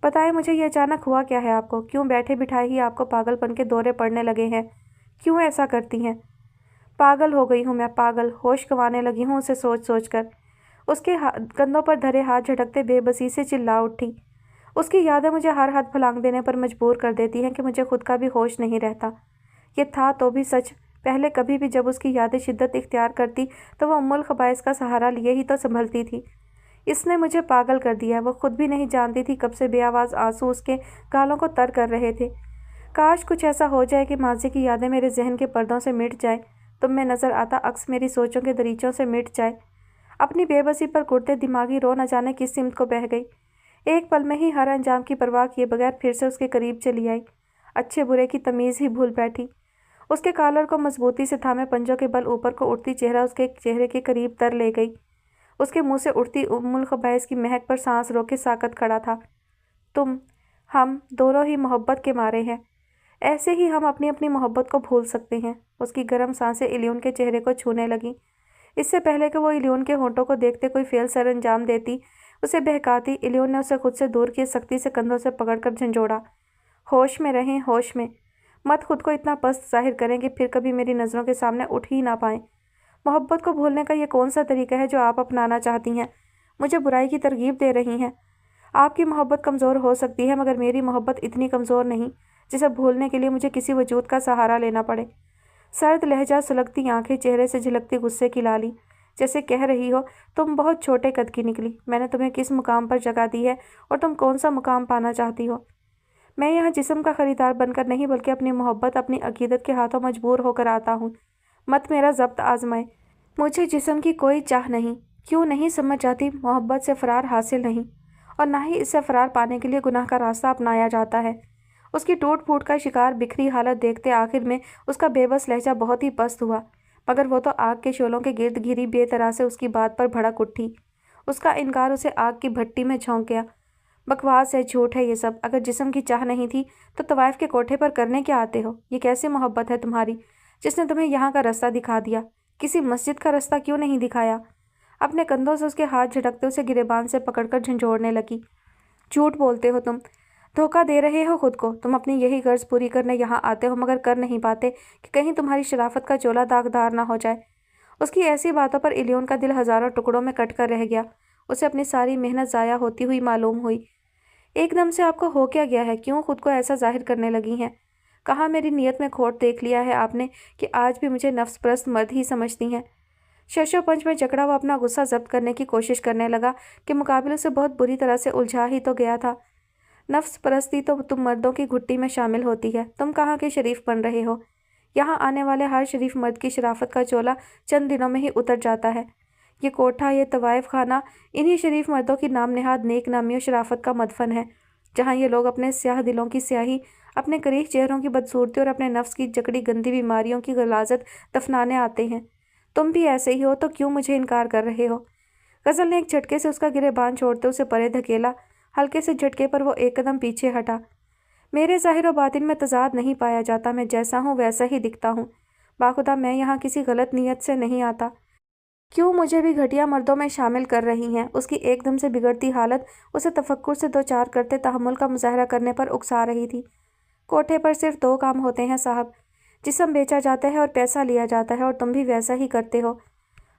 बताएं मुझे, ये अचानक हुआ क्या है आपको? क्यों बैठे बिठाए ही आपको पागलपन के दौरे पड़ने लगे हैं? क्यों ऐसा करती हैं? पागल हो गई हूँ मैं, पागल। होश गंवाने लगी हूँ उसे सोच सोच कर। उसके कंधों पर धरे हाथ झटकते बेबसी से चिल्ला उठी। उसकी यादें मुझे हर हद फलांग देने पर मजबूर कर देती हैं कि मुझे खुद का भी होश नहीं रहता। ये था तो भी सच। पहले कभी भी जब उसकी यादें शिद्दत इख्तियार करती तो वह उम्मुल खबाइस का सहारा लिए ही तो संभलती थी। इसने मुझे पागल कर दिया। वो खुद भी नहीं जानती थी कब से बेआवाज़ आंसू उसके गालों को तर कर रहे थे। काश कुछ ऐसा हो जाए कि माजी की यादें मेरे जहन के पर्दों से मिट जाए, तुम में नज़र आता अक्स मेरी सोचों के दरीचों से मिट जाए। अपनी बेबसी पर कुर्ते दिमागी रो न जाने किस सिमत को बह गई। एक पल में ही हर अंजाम की परवाह किए बगैर फिर से उसके करीब चली आई। अच्छे बुरे की तमीज़ ही भूल बैठी। उसके कॉलर को मजबूती से थामे पंजों के बल ऊपर को उठती चेहरा उसके चेहरे के करीब तर ले गई। उसके मुंह से उठती उम्मुल खबाइस की महक पर सांस रोके साकत खड़ा था। हम दोनों ही मोहब्बत के मारे हैं। ऐसे ही हम अपनी अपनी मोहब्बत को भूल सकते हैं। उसकी गर्म सांसें इलियन के चेहरे को छूने लगी। इससे पहले कि वो इलियन के होंठों को देखते कोई फेल सर अंजाम देती, उसे बहकाती, इलियन ने उसे खुद से दूर किए सख्ती से कंधों से पकड़कर झंझोड़ा। होश में रहें, होश में। मत खुद को इतना पस्त जाहिर करें कि फिर कभी मेरी नज़रों के सामने उठ ही ना पाएं। मोहब्बत को भूलने का ये कौन सा तरीका है जो आप अपनाना चाहती हैं? मुझे बुराई की तरगीब दे रही हैं। आपकी मोहब्बत कमज़ोर हो सकती है, मगर मेरी मोहब्बत इतनी कमज़ोर नहीं जिसे भूलने के लिए मुझे किसी वजूद का सहारा लेना पड़े। सर्द लहजा, सुलगती आंखें, चेहरे से झलकती गुस्से की लाली, जैसे कह रही हो तुम बहुत छोटे कद की निकली। मैंने तुम्हें किस मुकाम पर जगह दी है और तुम कौन सा मुकाम पाना चाहती हो? मैं यहाँ जिस्म का ख़रीदार बनकर नहीं, बल्कि अपनी मोहब्बत, अपनी अकीदत के हाथों मजबूर होकर आता हूँ। मत मेरा ज़ब्त आजमाए। मुझे जिस्म की कोई चाह नहीं। क्यों नहीं समझ जाती? मोहब्बत से फ़रार हासिल नहीं, और ना ही इससे फ़रार पाने के लिए गुनाह का रास्ता अपनाया जाता है। اس کی ٹوٹ پھوٹ کا شکار بکھری حالت دیکھتے آخر میں اس کا بے بس لہجہ بہت ہی پست ہوا، مگر وہ تو آگ کے شعلوں کے گرد گھری بے طرح سے اس کی بات پر بھڑک اٹھی۔ اس کا انکار اسے آگ کی بھٹی میں جھونک گیا۔ بکواس ہے، جھوٹ ہے یہ سب۔ اگر جسم کی چاہ نہیں تھی تو طوائف کے کوٹھے پر کرنے کیا آتے ہو؟ یہ کیسی محبت ہے تمہاری جس نے تمہیں یہاں کا رستہ دکھا دیا؟ کسی مسجد کا رستہ کیوں نہیں دکھایا؟ اپنے کندھوں سے اس کے ہاتھ جھٹکتے اسے گریبان سے پکڑ کر جھنجھوڑنے لگی۔ جھوٹ بولتے ہو تم، دھوکہ دے رہے ہو خود کو۔ تم اپنی یہی غرض پوری کرنے یہاں آتے ہو، مگر کر نہیں پاتے کہ کہیں تمہاری شرافت کا چولا داغدار نہ ہو جائے۔ اس کی ایسی باتوں پر الیون کا دل ہزاروں ٹکڑوں میں کٹ کر رہ گیا۔ اسے اپنی ساری محنت ضائع ہوتی ہوئی معلوم ہوئی۔ ایک دم سے آپ کو ہو کیا گیا ہے؟ کیوں خود کو ایسا ظاہر کرنے لگی ہیں؟ کہاں میری نیت میں کھوٹ دیکھ لیا ہے آپ نے کہ آج بھی مجھے نفس پرست مرد ہی سمجھتی ہیں؟ ششو پنچ میں جکڑا وہ اپنا غصہ ضبط کرنے کی کوشش کرنے لگا کہ مقابل اسے بہت بری طرح سے الجھا ہی تو گیا تھا۔ نفس پرستی تو تم مردوں کی گھٹی میں شامل ہوتی ہے۔ تم کہاں کے شریف بن رہے ہو؟ یہاں آنے والے ہر شریف مرد کی شرافت کا چولا چند دنوں میں ہی اتر جاتا ہے۔ یہ کوٹھا، یہ طوائف خانہ انہی شریف مردوں کی نام نہاد نیک نامی و شرافت کا مدفن ہے، جہاں یہ لوگ اپنے سیاہ دلوں کی سیاہی، اپنے کریہ چہروں کی بدصورتی اور اپنے نفس کی جکڑی گندی بیماریوں کی غلاظت دفنانے آتے ہیں۔ تم بھی ایسے ہی ہو تو کیوں مجھے انکار کر رہے ہو؟ غزل نے ایک جھٹکے سے اس کا گریبان چھوڑتے اسے پرے دھکیلا۔ ہلکے سے جھٹکے پر وہ ایک قدم پیچھے ہٹا۔ میرے ظاہر و باطن میں تضاد نہیں پایا جاتا، میں جیسا ہوں ویسا ہی دکھتا ہوں۔ باخدا میں یہاں کسی غلط نیت سے نہیں آتا۔ کیوں مجھے بھی گھٹیا مردوں میں شامل کر رہی ہیں؟ اس کی ایک دم سے بگڑتی حالت اسے تفکر سے دو چار کرتے تحمل کا مظاہرہ کرنے پر اکسا رہی تھی۔ کوٹھے پر صرف دو کام ہوتے ہیں صاحب، جسم بیچا جاتا ہے اور پیسہ لیا جاتا ہے، اور تم بھی ویسا ہی کرتے ہو۔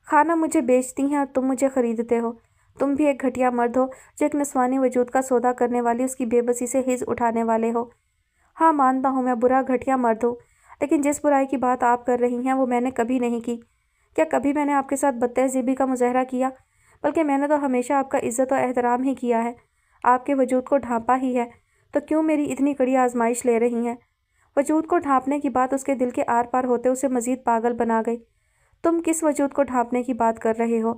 خانہ مجھے بیچتی ہیں اور تم مجھے خریدتے ہو۔ تم بھی ایک گھٹیا مرد ہو جو ایک نسوانی وجود کا سودا کرنے والی اس کی بے بسی سے حظ اٹھانے والے ہو۔ ہاں مانتا ہوں میں برا گھٹیا مرد ہوں، لیکن جس برائی کی بات آپ کر رہی ہیں وہ میں نے کبھی نہیں کی۔ کیا کبھی میں نے آپ کے ساتھ بدتہذیبی کا مظاہرہ کیا؟ بلکہ میں نے تو ہمیشہ آپ کا عزت و احترام ہی کیا ہے، آپ کے وجود کو ڈھانپا ہی ہے۔ تو کیوں میری اتنی کڑی آزمائش لے رہی ہیں؟ وجود کو ڈھانپنے کی بات اس کے دل کے آر پار ہوتے اسے مزید پاگل بنا گئی۔ تم کس وجود کو ڈھانپنے کی بات کر رہے ہو؟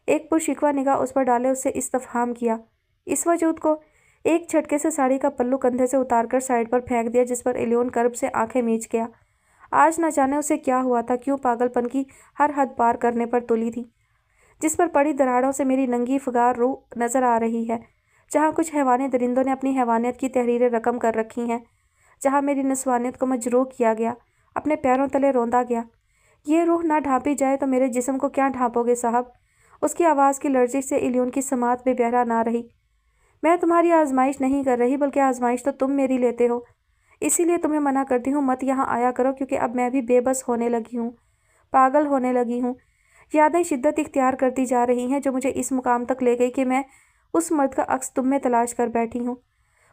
ایک پرشکوہ نگاہ اس پر ڈالے اس سے استفہام کیا۔ اس وجود کو؟ ایک جھٹکے سے ساڑی کا پلو کندھے سے اتار کر سائڈ پر پھینک دیا، جس پر الیون کرب سے آنکھیں میچ گیا۔ آج نہ جانے اسے کیا ہوا تھا، کیوں پاگل پن کی ہر حد پار کرنے پر تلی تھی، جس پر پڑی دراڑوں سے میری ننگی فگار روح نظر آ رہی ہے، جہاں کچھ حیوانی درندوں نے اپنی حیوانیت کی تحریریں رقم کر رکھی ہیں، جہاں میری نسوانیت کو مجروح کیا گیا، اپنے پیروں تلے روندا گیا۔ یہ روح نہ ڈھانپی جائے تو میرے جسم کو کیا ڈھانپو گے صاحب؟ اس کی آواز کی لرزش سے الیون کی سماعت بے بہرا نہ رہی۔ میں تمہاری آزمائش نہیں کر رہی، بلکہ آزمائش تو تم میری لیتے ہو۔ اسی لیے تمہیں منع کرتی ہوں، مت یہاں آیا کرو، کیونکہ اب میں بھی بے بس ہونے لگی ہوں، پاگل ہونے لگی ہوں۔ یادیں شدت اختیار کرتی جا رہی ہیں جو مجھے اس مقام تک لے گئی کہ میں اس مرد کا عکس تم میں تلاش کر بیٹھی ہوں۔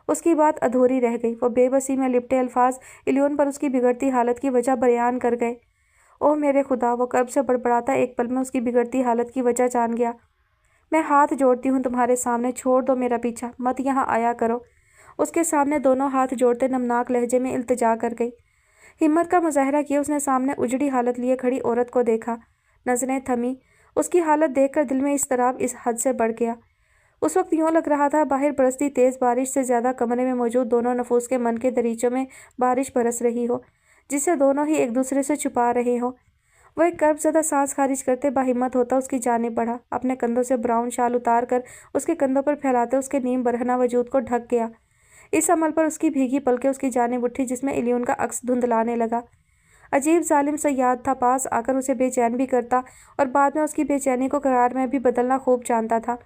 اس کی بات ادھوری رہ گئی۔ وہ بے بسی میں لپٹے الفاظ الیون پر اس کی بگڑتی حالت کی وجہ بیان کر گئے۔ اوہ میرے خدا! وہ کرب سے بڑبڑاتا ایک پل میں اس کی بگڑتی حالت کی وجہ جان گیا۔ میں ہاتھ جوڑتی ہوں تمہارے سامنے، چھوڑ دو میرا پیچھا، مت یہاں آیا کرو۔ اس کے سامنے دونوں ہاتھ جوڑتے نمناک لہجے میں التجا کر گئی۔ ہمت کا مظاہرہ کیے اس نے سامنے اجڑی حالت لیے کھڑی عورت کو دیکھا۔ نظریں تھمی۔ اس کی حالت دیکھ کر دل میں اضطراب اس حد سے بڑھ گیا۔ اس وقت یوں لگ رہا تھا باہر برستی تیز بارش سے زیادہ کمرے میں موجود دونوں نفوس کے من کے دریچوں میں بارش برس رہی ہو، جسے دونوں ہی ایک دوسرے سے چھپا رہے ہوں۔ وہ ایک کرب زدہ سانس خارج کرتے باہمت ہوتا اس کی جانب بڑھا، اپنے کندھوں سے براؤن شال اتار کر اس کے کندھوں پر پھیلاتے اس کے نیم برہنہ وجود کو ڈھک گیا۔ اس عمل پر اس کی بھیگی پلکیں اس کی جانب اٹھی، جس میں الیون کا عکس دھندلانے لگا۔ عجیب ظالم صیاد تھا، پاس آ کر اسے بے چین بھی کرتا اور بعد میں اس کی بے چینی کو قرار میں بھی بدلنا خوب جانتا تھا۔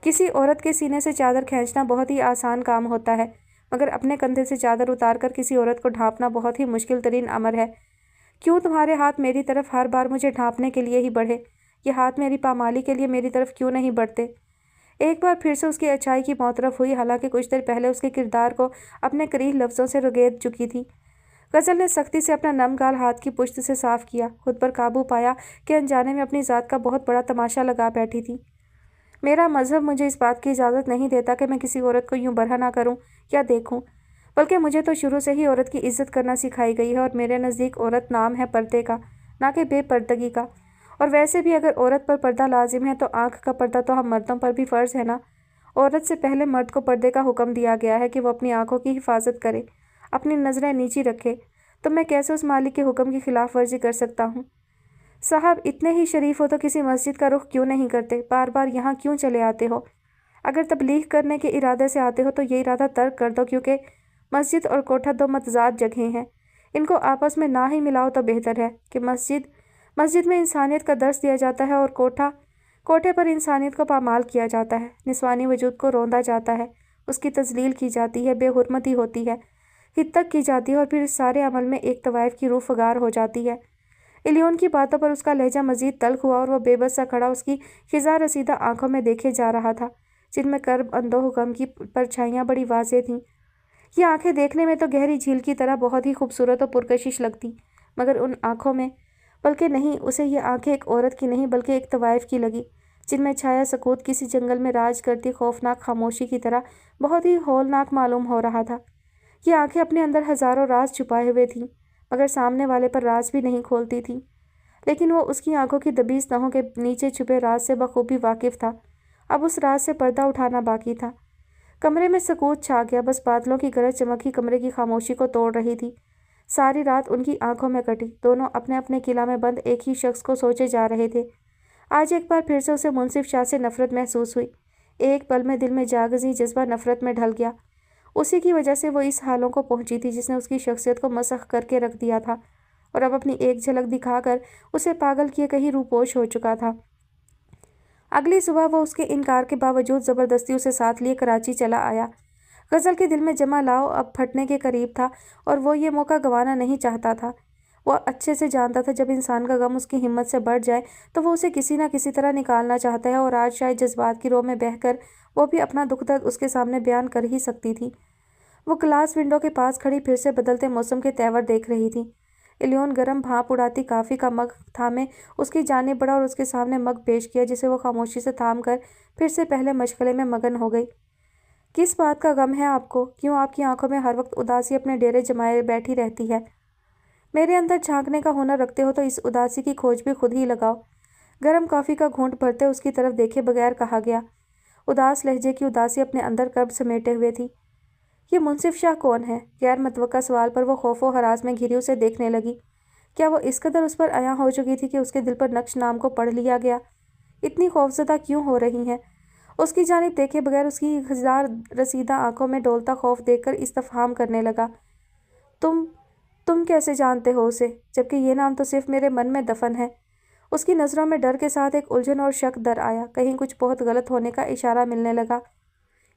کسی عورت کے سینے سے چادر کھینچنا بہت ہی آسان کام ہوتا ہے، مگر اپنے کندھے سے چادر اتار کر کسی عورت کو ڈھانپنا بہت ہی مشکل ترین امر ہے۔ کیوں تمہارے ہاتھ میری طرف ہر بار مجھے ڈھانپنے کے لیے ہی بڑھے؟ یہ ہاتھ میری پامالی کے لیے میری طرف کیوں نہیں بڑھتے؟ ایک بار پھر سے اس کی اچھائی کی موطرف ہوئی، حالانکہ کچھ دیر پہلے اس کے کردار کو اپنے کریہ لفظوں سے رگید چکی تھی۔ غزل نے سختی سے اپنا نم گال ہاتھ کی پشت سے صاف کیا، خود پر قابو پایا کہ انجانے میں اپنی ذات کا بہت بڑا تماشا لگا بیٹھی تھی۔ میرا مذہب مجھے اس بات کی اجازت نہیں دیتا کہ میں کسی عورت کو یوں برہنہ کروں یا دیکھوں، بلکہ مجھے تو شروع سے ہی عورت کی عزت کرنا سکھائی گئی ہے، اور میرے نزدیک عورت نام ہے پردے کا، نہ کہ بے پردگی کا۔ اور ویسے بھی اگر عورت پر پردہ لازم ہے تو آنکھ کا پردہ تو ہم مردوں پر بھی فرض ہے نا، عورت سے پہلے مرد کو پردے کا حکم دیا گیا ہے کہ وہ اپنی آنکھوں کی حفاظت کرے، اپنی نظریں نیچی رکھے، تو میں کیسے اس مالک کے حکم کی خلاف ورزی کر سکتا ہوں؟ صاحب اتنے ہی شریف ہو تو کسی مسجد کا رخ کیوں نہیں کرتے؟ بار بار یہاں کیوں چلے آتے ہو؟ اگر تبلیغ کرنے کے ارادے سے آتے ہو تو یہ ارادہ ترک کر دو، کیونکہ مسجد اور کوٹھا دو متضاد جگہیں ہیں، ان کو آپس میں نہ ہی ملاؤ تو بہتر ہے کہ مسجد میں انسانیت کا درس دیا جاتا ہے اور کوٹھے پر انسانیت کو پامال کیا جاتا ہے، نسوانی وجود کو روندا جاتا ہے، اس کی تذلیل کی جاتی ہے، بے حرمتی ہوتی ہے، ہتک کی جاتی ہے، اور پھر اس سارے عمل میں ایک طوائف کی روح فگار ہو جاتی ہے۔ الیون کی باتوں پر اس کا لہجہ مزید تلخ ہوا اور وہ بے بس سا کھڑا اس کی خزاں رسیدہ آنکھوں میں دیکھے جا رہا تھا، جن میں کرب، اندوہ و غم کی پرچھائیاں بڑی واضح تھیں۔ یہ آنکھیں دیکھنے میں تو گہری جھیل کی طرح بہت ہی خوبصورت و پرکشش لگتی، مگر ان آنکھوں میں، بلکہ نہیں، اسے یہ آنکھیں ایک عورت کی نہیں بلکہ ایک طوائف کی لگی، جن میں چھایا سکوت کسی جنگل میں راج کرتی خوفناک خاموشی کی طرح بہت ہی ہولناک معلوم ہو رہا تھا۔ یہ آنکھیں اپنے اندر ہزاروں راز چھپائے ہوئے تھیں، مگر سامنے والے پر راز بھی نہیں کھولتی تھیں، لیکن وہ اس کی آنکھوں کی دبیز تہوں کے نیچے چھپے راز سے بخوبی واقف تھا۔ اب اس راز سے پردہ اٹھانا باقی تھا۔ کمرے میں سکوت چھا گیا، بس بادلوں کی گرج چمک ہی کمرے کی خاموشی کو توڑ رہی تھی۔ ساری رات ان کی آنکھوں میں کٹی، دونوں اپنے اپنے قلعہ میں بند ایک ہی شخص کو سوچے جا رہے تھے۔ آج ایک بار پھر سے اسے منصف شاہ سے نفرت محسوس ہوئی، ایک پل میں دل میں جاگزی جذبہ نفرت میں ڈھل گیا۔ اسی کی وجہ سے وہ اس حالوں کو پہنچی تھی جس نے اس کی شخصیت کو مسخ کر کے رکھ دیا تھا، اور اب اپنی ایک جھلک دکھا کر اسے پاگل کیے کہیں روپوش ہو چکا تھا۔ اگلی صبح وہ اس کے انکار کے باوجود زبردستی اسے ساتھ لیے کراچی چلا آیا۔ غزل کے دل میں جمع لاؤ اب پھٹنے کے قریب تھا، اور وہ یہ موقع گنوانا نہیں چاہتا تھا۔ وہ اچھے سے جانتا تھا جب انسان کا غم اس کی ہمت سے بڑھ جائے تو وہ اسے کسی نہ کسی طرح نکالنا چاہتا ہے، اور آج شاید جذبات کی رو میں بہہ کر وہ بھی اپنا دکھ درد اس کے سامنے بیان کر ہی سکتی تھی۔ وہ گلاس ونڈو کے پاس کھڑی پھر سے بدلتے موسم کے تیور دیکھ رہی تھی۔ الیون گرم بھاپ اڑاتی کافی کا مگ تھامے اس کی جانب بڑھا اور اس کے سامنے مگ پیش کیا، جسے وہ خاموشی سے تھام کر پھر سے پہلے مشغلے میں مگن ہو گئی۔ کس بات کا غم ہے آپ کو؟ کیوں آپ کی آنکھوں میں ہر وقت اداسی اپنے ڈیرے جمائے بیٹھی رہتی ہے؟ میرے اندر جھانکنے کا ہنر رکھتے ہو تو اس اداسی کی کھوج بھی خود ہی لگاؤ۔ گرم کافی کا گھونٹ بھرتے اس کی طرف دیکھے بغیر کہا گیا۔ اداس لہجے کی اداسی اپنے اندر کرب سمیٹے ہوئے تھی۔ یہ منصف شاہ کون ہے؟ غیر متوقع سوال پر وہ خوف و ہراس میں گھری اسے دیکھنے لگی۔ کیا وہ اس قدر اس پر عیاں ہو چکی تھی کہ اس کے دل پر نقش نام کو پڑھ لیا گیا؟ اتنی خوفزدہ کیوں ہو رہی ہیں؟ اس کی جانب دیکھے بغیر اس کی خزاں رسیدہ آنکھوں میں ڈولتا خوف دیکھ کر استفہام کرنے لگا۔ تم کیسے جانتے ہو اسے، جبکہ یہ نام تو صرف میرے من میں دفن ہے؟ اس کی نظروں میں ڈر کے ساتھ ایک الجھن اور شک در آیا، کہیں کچھ بہت غلط ہونے کا اشارہ ملنے لگا۔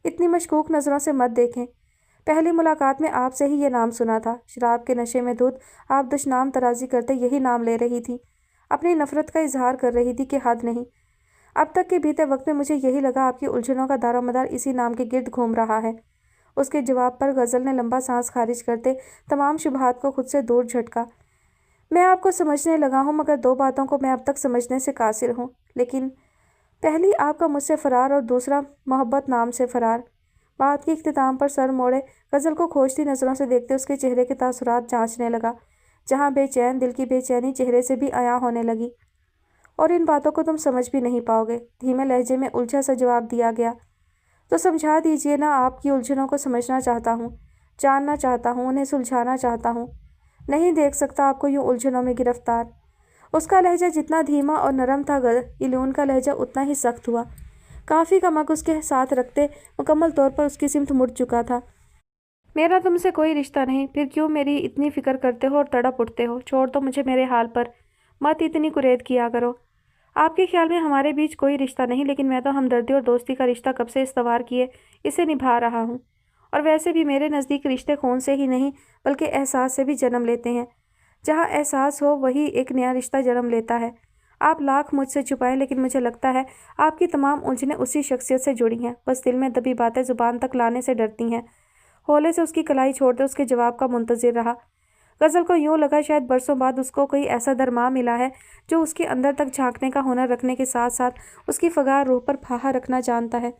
اتنی مشکوک نظروں سے مت دیکھیں، پہلی ملاقات میں آپ سے ہی یہ نام سنا تھا، شراب کے نشے میں دھت آپ دشنام ترازی کرتے یہی نام لے رہی تھی، اپنی نفرت کا اظہار کر رہی تھی کہ حد نہیں۔ اب تک کے بیتے وقت میں مجھے یہی لگا آپ کی الجھنوں کا دار و مدار اسی نام کے گرد گھوم رہا ہے۔ اس کے جواب پر غزل نے لمبا سانس خارج کرتے تمام شبہات کو خود سے دور جھٹکا۔ میں آپ کو سمجھنے لگا ہوں، مگر دو باتوں کو میں اب تک سمجھنے سے قاصر ہوں، لیکن پہلی آپ کا مجھ سے فرار اور دوسرا محبت نام سے فرار۔ بات کے اختتام پر سر موڑے غزل کو کھوجتی نظروں سے دیکھتے اس کے چہرے کے تاثرات جانچنے لگا، جہاں بے چین دل کی بے چینی چہرے سے بھی عیاں ہونے لگی۔ اور ان باتوں کو تم سمجھ بھی نہیں پاؤ گے، دھیمے لہجے میں الجھا سا جواب دیا گیا۔ تو سمجھا دیجیے نا، آپ کی الجھنوں کو سمجھنا چاہتا ہوں، جاننا چاہتا ہوں، انہیں سلجھانا چاہتا ہوں، نہیں دیکھ سکتا آپ کو یوں الجھنوں میں گرفتار۔ اس کا لہجہ جتنا دھیما اور نرم تھا، الیون کا لہجہ اتنا ہی سخت ہوا۔ کافی کا مگ اس کے ساتھ رکھتے مکمل طور پر اس کی سمت مڑ چکا تھا۔ میرا تم سے کوئی رشتہ نہیں، پھر کیوں میری اتنی فکر کرتے ہو اور تڑپ اٹھتے ہو؟ چھوڑ دو مجھے میرے حال پر، مت اتنی کرید کیا کرو۔ آپ کے خیال میں ہمارے بیچ کوئی رشتہ نہیں، لیکن میں تو ہمدردی اور دوستی کا رشتہ کب سے استوار کیے اسے نبھا رہا ہوں، اور ویسے بھی میرے نزدیک رشتے خون سے ہی نہیں بلکہ احساس سے بھی جنم لیتے ہیں۔ جہاں احساس ہو وہی ایک نیا رشتہ جنم لیتا ہے۔ آپ لاکھ مجھ سے چھپائیں، لیکن مجھے لگتا ہے آپ کی تمام الجھنیں اسی شخصیت سے جڑی ہیں، بس دل میں دبی باتیں زبان تک لانے سے ڈرتی ہیں۔ ہولے سے اس کی کلائی چھوڑتے اس کے جواب کا منتظر رہا۔ غزل کو یوں لگا شاید برسوں بعد اس کو کوئی ایسا درماں ملا ہے جو اس کے اندر تک جھانکنے کا ہنر رکھنے کے ساتھ ساتھ اس کی فگار روح پر پھاہا رکھنا جانتا ہے۔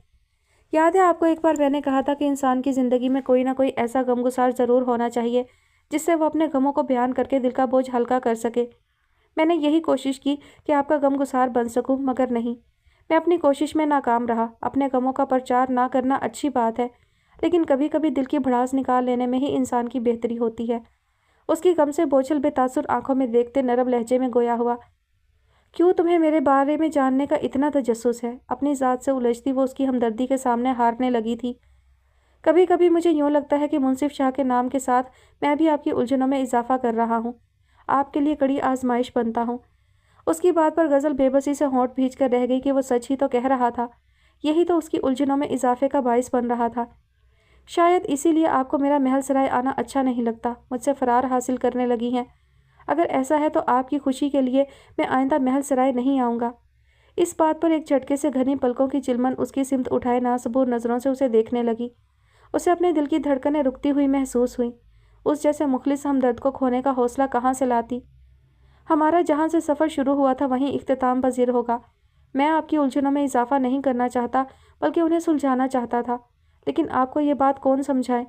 یاد ہے آپ کو ایک بار میں نے کہا تھا کہ انسان کی زندگی میں کوئی نہ کوئی ایسا غمگسار ضرور ہونا چاہیے جس سے وہ اپنے غموں کو بیان کر کے دل کا بوجھ ہلکا کر سکے۔ میں نے یہی کوشش کی کہ آپ کا غمگسار بن سکوں، مگر نہیں، मैं अपनी कोशिश में नाकाम रहा। अपने गमों का प्रचार ना करना अच्छी बात है, लेकिन कभी कभी दिल की भड़ास निकाल लेने में ही इंसान की बेहतरी होती है। उसकी गम से बोझल बेतासुर आंखों में देखते नरम लहजे में गोया हुआ, क्यों तुम्हें मेरे बारे में जानने का इतना तजस्सुस है? अपनी ज़ात से उलझती वो उसकी हमदर्दी के सामने हारने लगी थी। कभी कभी मुझे यूँ लगता है कि मुंसिफ शाह के नाम के साथ मैं भी आपकी उलझनों में इजाफा कर रहा हूँ, आपके लिए कड़ी आजमाइश बनता हूँ। उसकी बात पर गज़ल बेबसी से होंठ भींच कर रह गई कि वो सच ही तो कह रहा था। यही तो उसकी उलझनों में इजाफे का बाइस बन रहा था। शायद इसीलिए आपको मेरा महल सराय आना अच्छा नहीं लगता, मुझसे फरार हासिल करने लगी हैं। अगर ऐसा है तो आपकी खुशी के लिए मैं आइंदा महल सराय नहीं आऊँगा। इस बात पर एक झटके से घनी पलकों की चिलमन उसकी सिमत उठाए नासबूर नज़रों से उसे देखने लगी। उसे अपने दिल की धड़कनें रुकती हुई महसूस हुई। उस जैसे मुखलिस हमदर्द को खोने का हौसला कहाँ से लाती? हमारा जहाँ से सफ़र शुरू हुआ था वहीं इख्तिताम पजीर होगा। मैं आपकी उलझनों में इजाफा नहीं करना चाहता, बल्कि उन्हें सुलझाना चाहता था। लेकिन आपको ये बात कौन समझाए?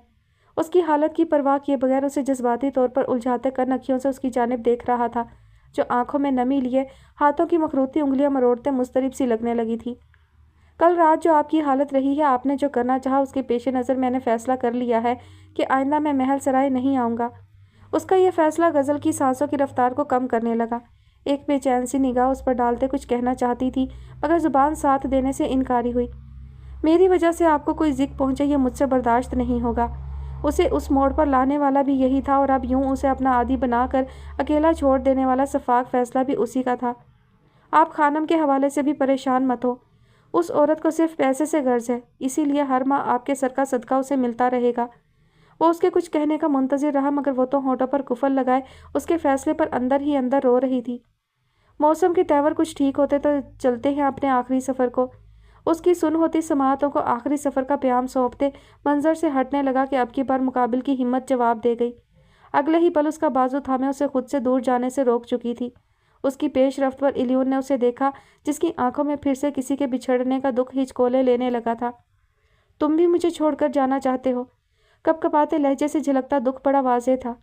उसकी हालत की परवाह किए बगैर उसे जज्बाती तौर पर उलझाते कर नखियों से उसकी जानिब देख रहा था, जो आंखों में नमी लिए हाथों की मखरूती उंगलियां मरोड़ते मुस्तरिब सी लगने लगी थी। कल रात जो आपकी हालत रही है, आपने जो करना चाहा उसके पेश नज़र मैंने फ़ैसला कर लिया है कि आइंदा मैं महल सराय नहीं आऊँगा। उसका यह फ़ैसला गज़ल की सांसों की रफ्तार को कम करने लगा। एक बेचैन सी निगाह उस पर डालते कुछ कहना चाहती थी, मगर ज़ुबान साथ देने से इनकारी हुई। मेरी वजह से आपको कोई ज़िक पहुँचे ये मुझसे बर्दाश्त नहीं होगा। उसे उस मोड़ पर लाने वाला भी यही था, और अब यूं उसे अपना आदी बनाकर अकेला छोड़ देने वाला सफाक फैसला भी उसी का था। आप खानम के हवाले से भी परेशान मत हो। उस औरत को सिर्फ पैसे से गर्ज है, इसीलिए हर माह आपके सर का सदका उसे मिलता रहेगा। वो उसके कुछ कहने का मुंतज़िर रहा, मगर वो तो होठों पर कुफल लगाए उसके फैसले पर अंदर ही अंदर रो रही थी। मौसम के तेवर कुछ ठीक होते तो चलते हैं अपने आखिरी सफ़र को। उसकी सुन होती समाअतों को आखिरी सफ़र का प्याम सौंपते मंजर से हटने लगा कि अब की बार मुकाबिल की हिम्मत जवाब दे गई। अगले ही पल उसका बाजू थामे उसे खुद से दूर जाने से रोक चुकी थी। उसकी पेश रफ्त पर इलियोन ने उसे देखा, जिसकी आंखों में फिर से किसी के बिछड़ने का दुख हिचकोले लेने लगा था। तुम भी मुझे छोड़कर जाना चाहते हो? कपकपाते लहजे से झलकता दुख बड़ा वाज़ेह था।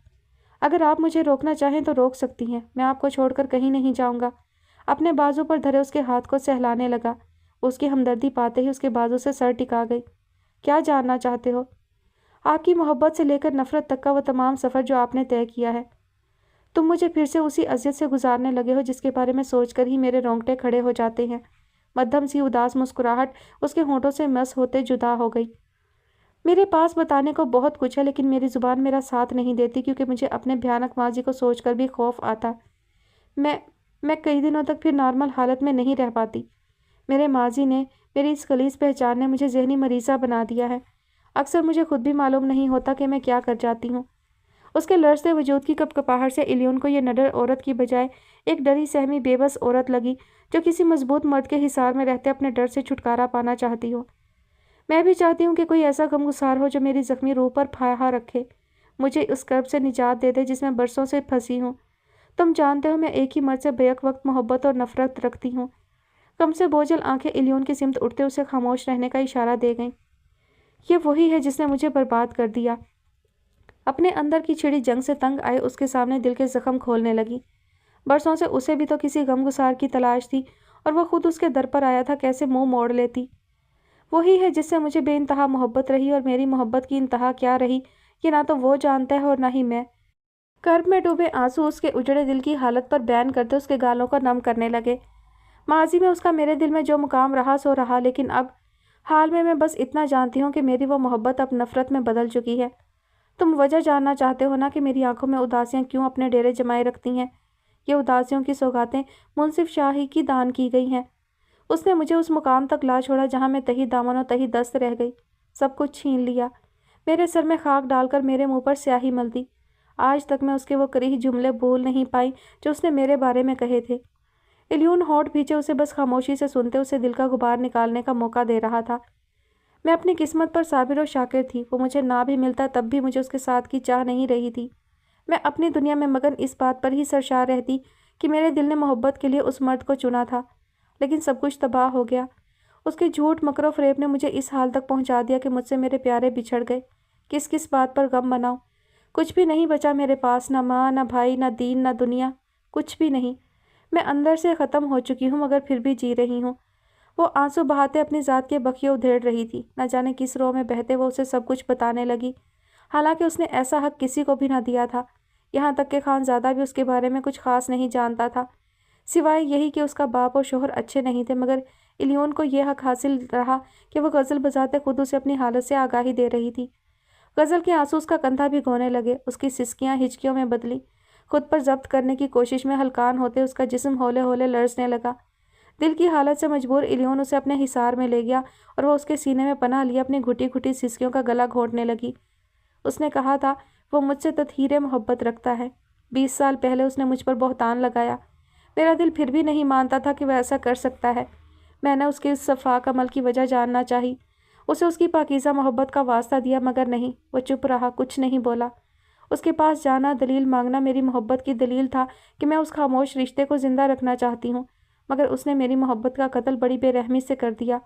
अगर आप मुझे रोकना चाहें तो रोक सकती हैं, मैं आपको छोड़कर कहीं नहीं जाऊंगा। अपने बाजू पर धरे उसके हाथ को सहलाने लगा। उसकी हमदर्दी पाते ही उसके बाजू से सर टिका गई। क्या जानना चाहते हो? आपकी मोहब्बत से लेकर नफरत तक का वो तमाम सफ़र जो आपने तय किया है। तुम मुझे फिर से उसी अज़ियत से गुजारने लगे हो जिसके बारे में सोचकर ही मेरे रोंगटे खड़े हो जाते हैं। मध्यम सी उदास मुस्कुराहट उसके होंठों से मस होते जुदा हो गई। मेरे पास बताने को बहुत कुछ है, लेकिन मेरी ज़ुबान मेरा साथ नहीं देती, क्योंकि मुझे अपने भयानक माजी को सोचकर भी खौफ आता। मैं कई दिनों तक फिर नॉर्मल हालत में नहीं रह पाती। मेरे माजी ने, मेरी इस खलीस पहचान ने मुझे जहनी मरीज़ा बना दिया है। अक्सर मुझे खुद भी मालूम नहीं होता कि मैं क्या कर जाती हूँ। उसके लरजते वजूद की कपकपाहट से इलियोन को यह नडर औरत की बजाय एक डरी सहमी बेबस औरत लगी, जो किसी मजबूत मर्द के हिसार में रहते अपने डर से छुटकारा पाना चाहती हो। मैं भी चाहती हूँ कि कोई ऐसा गमगुसार हो जो मेरी ज़ख्मी रूह पर फाहा रखे, मुझे उस कर्ब से निजात दे दे जिसमें बरसों से फंसी हूँ। तुम जानते हो मैं एक ही मर्द से बेक वक्त मोहब्बत और नफरत रखती हूँ। कम से बोझल आंखें इलियोन की सिमत उठते उसे खामोश रहने का इशारा दे गईं। ये वही है जिसने मुझे बर्बाद कर दिया। अपने अंदर की छिड़ी जंग से तंग आए उसके सामने दिल के जख्म खोलने लगी। बरसों से उसे भी तो किसी गमगुसार की तलाश थी, और वह खुद उसके दर पर आया था, कैसे मुंह मोड़ लेती। वही है जिससे मुझे बेइंतहा मोहब्बत रही, और मेरी मोहब्बत की इंतहा क्या रही ये ना तो वो जानता है और ना ही मैं। कर्ब में डूबे आंसू उसके उजड़े दिल की हालत पर बयान करते उसके गालों को नम करने लगे। माजी में उसका मेरे दिल में जो मुकाम रहा सो रहा, लेकिन अब हाल में मैं बस इतना जानती हूँ कि मेरी वो मोहब्बत अब नफरत में बदल चुकी है। तुम वजह जानना चाहते हो ना कि मेरी आंखों में उदासियाँ क्यों अपने डेरे जमाए रखती हैं? ये उदासियों की सौगातें मुंसिफ शाही की दान की गई हैं। उसने मुझे उस मुकाम तक ला छोड़ा जहाँ मैं तही दामन और तही दस्त रह गई। सब कुछ छीन लिया, मेरे सर में खाक डालकर मेरे मुंह पर स्याही मल दी। आज तक मैं उसके वो करीह जुमले भूल नहीं पाई जो उसने मेरे बारे में कहे थे। इलियोन होठ भींचे उसे बस खामोशी से सुनते उसे दिल का गुबार निकालने का मौका दे रहा था। मैं अपनी किस्मत पर साबिर और शाकिर थी। वो मुझे ना भी मिलता तब भी मुझे उसके साथ की चाह नहीं रही थी। मैं अपनी दुनिया में मगन इस बात पर ही सरशार रहती कि मेरे दिल ने मोहब्बत के लिए उस मर्द को चुना था। लेकिन सब कुछ तबाह हो गया। उसके झूठ मकरो फ़रेब ने मुझे इस हाल तक पहुंचा दिया कि मुझसे मेरे प्यारे बिछड़ गए। किस किस बात पर गम मनाऊं? कुछ भी नहीं बचा मेरे पास, ना माँ, ना भाई, ना दीन, ना दुनिया, कुछ भी नहीं। मैं अंदर से ख़त्म हो चुकी हूँ, मगर फिर भी जी रही हूँ। वो आंसू बहाते अपनी ज़ात के बखिए उधेड़ रही थी। न जाने किस रोह में बहते वो उसे सब कुछ बताने लगी, हालांकि उसने ऐसा हक किसी को भी न दिया था। यहाँ तक कि खानज़ादा भी उसके बारे में कुछ खास नहीं जानता था, सिवाय यही कि उसका बाप और शोहर अच्छे नहीं थे। मगर इलियोन को यह हक हासिल रहा कि वह गज़ल बजाते खुद उसे अपनी हालत से आगाही दे रही थी। गज़ल के आंसू उसका कंधा भी भिगोने लगे, उसकी सिसकियाँ हिचकियों में बदली। खुद पर जब्त करने की कोशिश में हलकान होते उसका जिस्म हौले हौले लरसने लगा। दिल की हालत से मजबूर इलियोन उसे अपने हिसार में ले गया और वह उसके सीने में पनाह लिए अपनी घुटी घुटी सिसकियों का गला घोंटने लगी। उसने कहा था वो मुझसे तत्हीरे मोहब्बत रखता है। 20 साल पहले उसने मुझ पर बहतान लगाया। मेरा दिल फिर भी नहीं मानता था कि वह ऐसा कर सकता है। मैंने उसके इस सफ़ाक अमल की वजह जानना चाही, उसे उसकी पाकीज़ा मोहब्बत का वास्ता दिया, मगर नहीं, वो चुप रहा, कुछ नहीं बोला। उसके पास जाना, दलील मांगना मेरी मोहब्बत की दलील था कि मैं उस खामोश रिश्ते को ज़िंदा रखना चाहती हूँ, मगर उसने मेरी मोहब्बत का कत्ल बड़ी बेरहमी से कर दिया।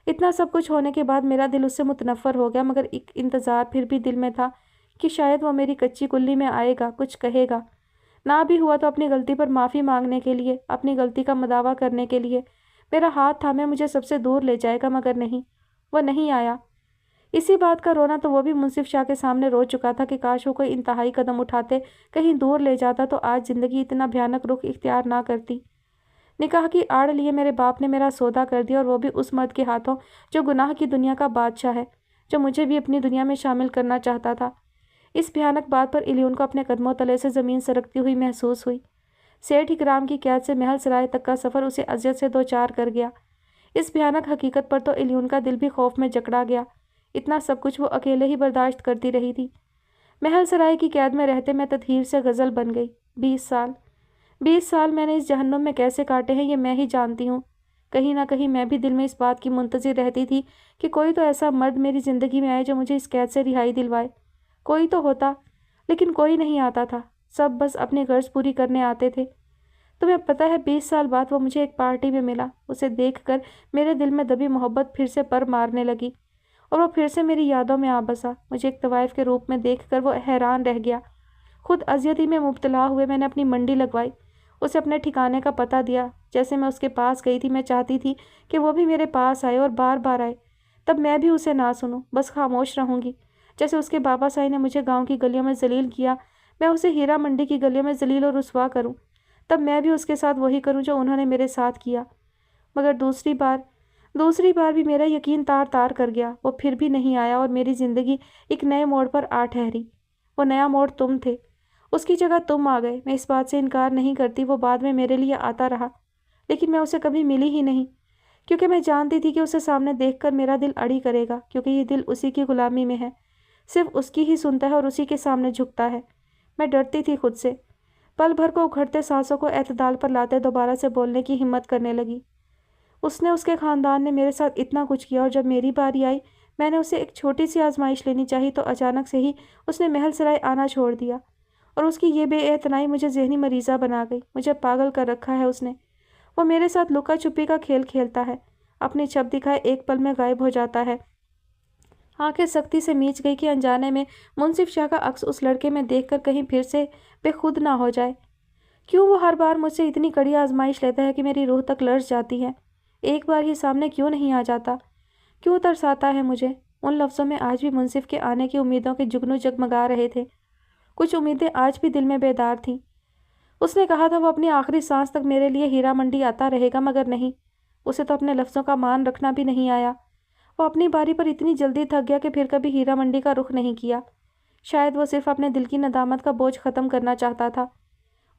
इतना सब कुछ होने के बाद मेरा दिल उससे मुतनफ़र हो गया, मगर एक इंतज़ार फिर भी दिल में था कि शायद वो मेरी कच्ची कुल्ली में आएगा, कुछ कहेगा। ना भी हुआ तो अपनी गलती पर माफ़ी मांगने के लिए, अपनी गलती का मदावा करने के लिए मेरा हाथ थामे मुझे सबसे दूर ले जाएगा, मगर नहीं, वह नहीं आया। इसी बात का रोना तो वो भी मुंसिफ शाह के सामने रो चुका था कि काश वो कोई इंतहाई कदम उठाते, कहीं दूर ले जाता तो आज ज़िंदगी इतना भयानक रुख इख्तियार ना करती। निकाह की आड़ लिए मेरे बाप ने मेरा सौदा कर दिया, और वो भी उस मर्द के हाथों जो गुनाह की दुनिया का बादशाह है, जो मुझे भी अपनी दुनिया में शामिल करना चाहता था। इस भयानक बात पर इलियोन को अपने कदमों तले से ज़मीन सरकती हुई महसूस हुई। सेठ इकराम की कैद से महल सराय तक का सफ़र उसे अज़ियत से दो चार कर गया। इस भयानक हकीकत पर तो इलियोन का दिल भी खौफ में जकड़ा गया। इतना सब कुछ वो अकेले ही बर्दाश्त करती रही थी। महल सराय की कैद में रहते मैं तदहीर से गज़ल बन गई। 20 साल मैंने इस जहन्नुम में कैसे काटे हैं ये मैं ही जानती हूँ। कहीं ना कहीं मैं भी दिल में इस बात की मुंतज़िर रहती थी कि कोई तो ऐसा मर्द मेरी ज़िंदगी में आए जो मुझे इस कैद से रिहाई दिलवाए। कोई तो होता, लेकिन कोई नहीं आता था। सब बस अपनी गर्ज पूरी करने आते थे। तुम्हें पता है 20 साल बाद वो मुझे एक पार्टी में मिला। उसे देखकर मेरे दिल में दबी मोहब्बत फिर से पर मारने लगी, और वो फिर से मेरी यादों में आ बसा। मुझे एक तवाइफ के रूप में देखकर वो हैरान रह गया। खुद अजियती में मुब्तला हुए मैंने अपनी मंडी लगवाई, उसे अपने ठिकाने का पता दिया। जैसे मैं उसके पास गई थी, मैं चाहती थी कि वो भी मेरे पास आए और बार बार आए। तब मैं भी उसे ना सुनूं, बस खामोश रहूँगी। जैसे उसके बाबा साई ने मुझे गांव की गलियों में जलील किया, मैं उसे हीरा मंडी की गलियों में जलील और रुसवा करूं। तब मैं भी उसके साथ वही करूं जो उन्होंने मेरे साथ किया। मगर दूसरी बार भी मेरा यकीन तार तार कर गया। वो फिर भी नहीं आया और मेरी ज़िंदगी एक नए मोड़ पर आ ठहरी। वो नया मोड़ तुम थे, उसकी जगह तुम आ गए। मैं इस बात से इनकार नहीं करती, वो बाद में मेरे लिए आता रहा, लेकिन मैं उसे कभी मिली ही नहीं, क्योंकि मैं जानती थी कि उसे सामने देखकर मेरा दिल अड़ी करेगा, क्योंकि ये दिल उसी की गुलामी में है, सिर्फ उसकी ही सुनता है और उसी के सामने झुकता है। मैं डरती थी खुद से। पल भर को उखड़ते सांसों को एतदाल पर लाते दोबारा से बोलने की हिम्मत करने लगी। उसके ख़ानदान ने मेरे साथ इतना कुछ किया, और जब मेरी बारी आई, मैंने उसे एक छोटी सी आजमाइश लेनी चाहिए तो अचानक से ही उसने महल सराय आना छोड़ दिया, और उसकी ये बेएतनाई मुझे जहनी मरीज़ा बना गई। मुझे पागल कर रखा है उसने। वो मेरे साथ लुका छुपी का खेल खेलता है, अपनी छप दिखाए एक पल में गायब हो जाता है। आंखें सख्ती से मीच गई कि अनजाने में मुंसिफ शाह का अक्स उस लड़के में देखकर कहीं फिर से बेखुद ना हो जाए। क्यों वो हर बार मुझसे इतनी कड़ी आजमाइश लेता है कि मेरी रूह तक लर्ज जाती है। एक बार ही सामने क्यों नहीं आ जाता, क्यों तरसाता है मुझे। उन लफ्ज़ों में आज भी मुंसिफ के आने की उम्मीदों के जुगनू जगमगा रहे थे। कुछ उम्मीदें आज भी दिल में बेदार थीं। उसने कहा था वो अपनी आखिरी सांस तक मेरे लिए हीरा मंडी आता रहेगा, मगर नहीं, उसे तो अपने लफ्ज़ों का मान रखना भी नहीं आया। वो अपनी बारी पर इतनी जल्दी थक गया कि फिर कभी हीरा मंडी का रुख नहीं किया। शायद वो सिर्फ अपने दिल की नदामत का बोझ ख़त्म करना चाहता था।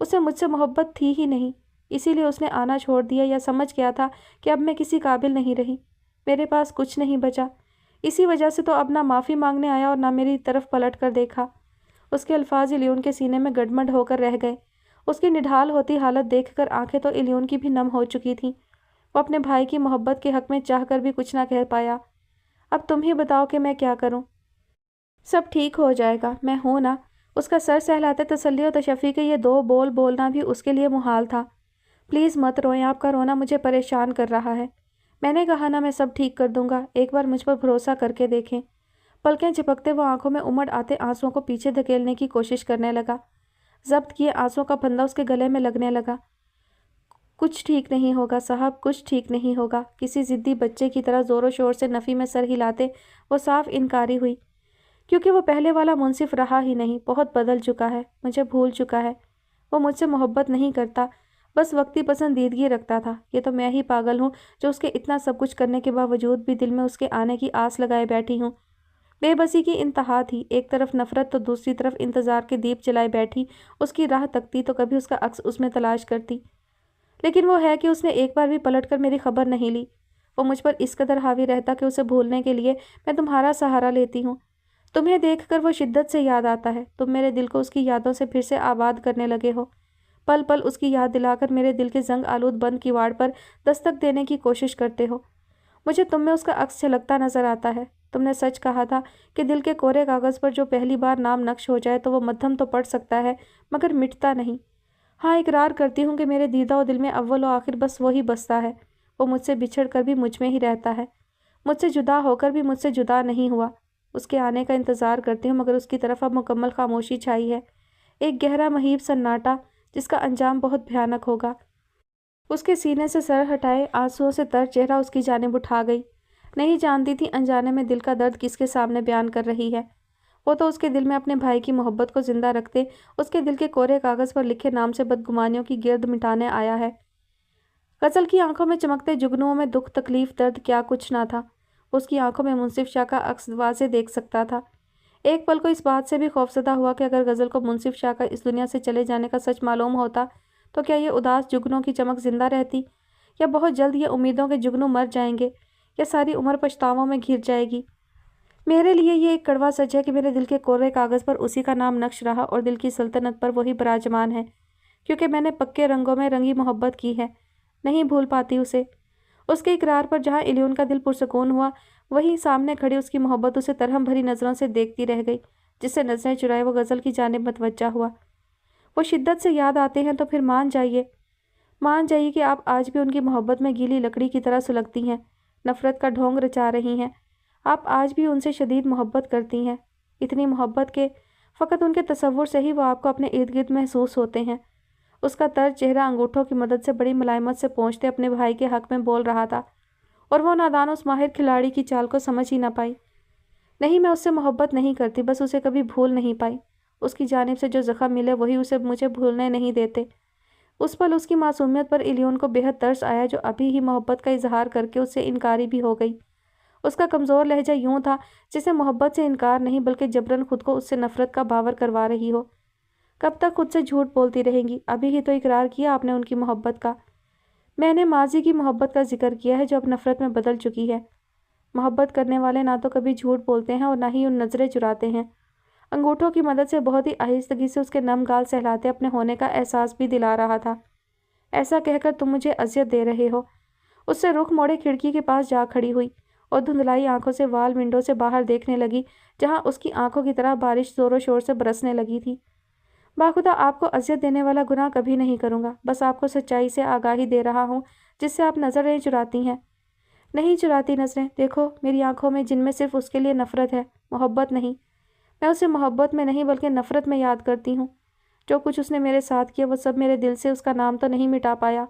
उसे मुझसे मोहब्बत थी ही नहीं, इसीलिए उसने आना छोड़ दिया, या समझ गया था कि अब मैं किसी काबिल नहीं रही, मेरे पास कुछ नहीं बचा। इसी वजह से तो अब ना माफ़ी मांगने आया और ना मेरी तरफ पलट कर देखा। उसके अल्फाज इलियोन के सीने में गड़मड़ होकर रह गए। उसकी निढाल होती हालत देखकर आंखें तो इलियोन की भी नम हो चुकी थीं। वो अपने भाई की मोहब्बत के हक़ में चाह कर भी कुछ ना कह पाया। अब तुम ही बताओ कि मैं क्या करूं। सब ठीक हो जाएगा, मैं हूं ना। उसका सर सहलाते तसल्ली और तशफ़ी के ये दो बोल बोलना भी उसके लिए मुहाल था। प्लीज़ मत रोएं, आपका रोना मुझे परेशान कर रहा है। मैंने कहा ना, मैं सब ठीक कर दूंगा, एक बार मुझ पर भरोसा करके देखें। पलकें झपकते वो आंखों में उमड़ आते आंसुओं को पीछे धकेलने की कोशिश करने लगा। जब्त किए आंसुओं का फंदा उसके गले में लगने लगा। کچھ ٹھیک نہیں ہوگا صاحب، کچھ ٹھیک نہیں ہوگا۔ کسی ضدی بچے کی طرح زور و شور سے نفی میں سر ہلاتے وہ صاف انکاری ہوئی، کیونکہ وہ پہلے والا منصف رہا ہی نہیں، بہت بدل چکا ہے، مجھے بھول چکا ہے۔ وہ مجھ سے محبت نہیں کرتا، بس وقتی پسندیدگی رکھتا تھا۔ یہ تو میں ہی پاگل ہوں جو اس کے اتنا سب کچھ کرنے کے باوجود بھی دل میں اس کے آنے کی آس لگائے بیٹھی ہوں۔ بے بسی کی انتہا تھی، ایک طرف نفرت تو دوسری طرف انتظار کے دیپ جلائے بیٹھی، اس کی راہ تکتی تو کبھی اس کا عکس اس میں تلاش کرتی۔ لیکن وہ ہے کہ اس نے ایک بار بھی پلٹ کر میری خبر نہیں لی۔ وہ مجھ پر اس قدر حاوی رہتا کہ اسے بھولنے کے لیے میں تمہارا سہارا لیتی ہوں۔ تمہیں دیکھ کر وہ شدت سے یاد آتا ہے، تم میرے دل کو اس کی یادوں سے پھر سے آباد کرنے لگے ہو۔ پل پل اس کی یاد دلا کر میرے دل کے زنگ آلود بند کیواڑ پر دستک دینے کی کوشش کرتے ہو۔ مجھے تم میں اس کا عکس جھلکتا نظر آتا ہے۔ تم نے سچ کہا تھا کہ دل کے کورے کاغذ پر جو پہلی بار نام نقش ہو جائے تو وہ مدھم تو پڑ سکتا ہے مگر مٹتا نہیں۔ ہاں، اقرار کرتی ہوں کہ میرے دیدہ و دل میں اول و آخر بس وہی بستا ہے۔ وہ مجھ سے بچھڑ کر بھی مجھ میں ہی رہتا ہے، مجھ سے جدا ہو کر بھی مجھ سے جدا نہیں ہوا۔ اس کے آنے کا انتظار کرتی ہوں مگر اس کی طرف اب مکمل خاموشی چھائی ہے، ایک گہرا مہیب سناٹا جس کا انجام بہت بھیانک ہوگا۔ اس کے سینے سے سر ہٹائے آنسوؤں سے تر چہرہ اس کی جانب اٹھا گئی۔ نہیں جانتی تھی انجانے میں دل کا درد کس کے سامنے بیان کر رہی ہے۔ وہ تو اس کے دل میں اپنے بھائی کی محبت کو زندہ رکھتے اس کے دل کے کورے کاغذ پر لکھے نام سے بدگمانیوں کی گرد مٹانے آیا ہے۔ غزل کی آنکھوں میں چمکتے جگنوں میں دکھ تکلیف درد کیا کچھ نہ تھا۔ اس کی آنکھوں میں منصف شاہ کا عکس واضح دیکھ سکتا تھا۔ ایک پل کو اس بات سے بھی خوفزدہ ہوا کہ اگر غزل کو منصف شاہ کا اس دنیا سے چلے جانے کا سچ معلوم ہوتا تو کیا یہ اداس جگنوں کی چمک زندہ رہتی، یا بہت جلد یہ امیدوں کے جگنوں مر جائیں گے، یا ساری عمر پچھتاووں میں گھر جائے گی۔ میرے لیے یہ ایک کڑوا سچ ہے کہ میرے دل کے کورے کاغذ پر اسی کا نام نقش رہا اور دل کی سلطنت پر وہی براجمان ہے، کیونکہ میں نے پکے رنگوں میں رنگی محبت کی ہے، نہیں بھول پاتی اسے۔ اس کے اقرار پر جہاں الیون کا دل پرسکون ہوا، وہیں سامنے کھڑی اس کی محبت اسے ترہم بھری نظروں سے دیکھتی رہ گئی، جس سے نظریں چرائے وہ غزل کی جانب متوجہ ہوا۔ وہ شدت سے یاد آتے ہیں تو پھر مان جائیے کہ آپ آج بھی ان کی محبت میں گیلی لکڑی کی طرح سلگتی ہیں، نفرت کا ڈھونگ رچا رہی ہیں۔ آپ آج بھی ان سے شدید محبت کرتی ہیں، اتنی محبت کہ فقط ان کے تصور سے ہی وہ آپ کو اپنے ارد گرد محسوس ہوتے ہیں۔ اس کا تر چہرہ انگوٹھوں کی مدد سے بڑی ملائمت سے پہنچتے اپنے بھائی کے حق میں بول رہا تھا، اور وہ نادان اس ماہر کھلاڑی کی چال کو سمجھ ہی نہ پائی۔ نہیں، میں اس سے محبت نہیں کرتی، بس اسے کبھی بھول نہیں پائی۔ اس کی جانب سے جو زخم ملے وہی اسے مجھے بھولنے نہیں دیتے۔ اس پل اس کی معصومیت پر الیون کو بے حد ترس آیا جو ابھی ہی محبت کا اظہار کر کے اس سے انکاری بھی ہو گئی۔ اس کا کمزور لہجہ یوں تھا جسے محبت سے انکار نہیں بلکہ جبراً خود کو اس سے نفرت کا باور کروا رہی ہو۔ کب تک خود سے جھوٹ بولتی رہیں گی؟ ابھی ہی تو اقرار کیا آپ نے ان کی محبت کا۔ میں نے ماضی کی محبت کا ذکر کیا ہے جو اب نفرت میں بدل چکی ہے۔ محبت کرنے والے نہ تو کبھی جھوٹ بولتے ہیں اور نہ ہی ان نظریں چراتے ہیں۔ انگوٹھوں کی مدد سے بہت ہی آہستگی سے اس کے نم گال سہلاتے اپنے ہونے کا احساس بھی دلا رہا تھا۔ ایسا کہہ کر تم مجھے اذیت دے رہے ہو۔ اس سے رخ موڑے کھڑکی کے پاس جا کھڑی ہوئی اور دھندلائی آنکھوں سے وال ونڈو سے باہر دیکھنے لگی جہاں اس کی آنکھوں کی طرح بارش زور و شور سے برسنے لگی تھی۔ باخدا آپ کو اذیت دینے والا گناہ کبھی نہیں کروں گا، بس آپ کو سچائی سے آگاہی دے رہا ہوں جس سے آپ نظریں چراتی ہیں۔ نہیں چراتی نظریں، دیکھو میری آنکھوں میں جن میں صرف اس کے لیے نفرت ہے، محبت نہیں۔ میں اسے محبت میں نہیں بلکہ نفرت میں یاد کرتی ہوں۔ جو کچھ اس نے میرے ساتھ کیا وہ سب میرے دل سے اس کا نام تو نہیں مٹا پایا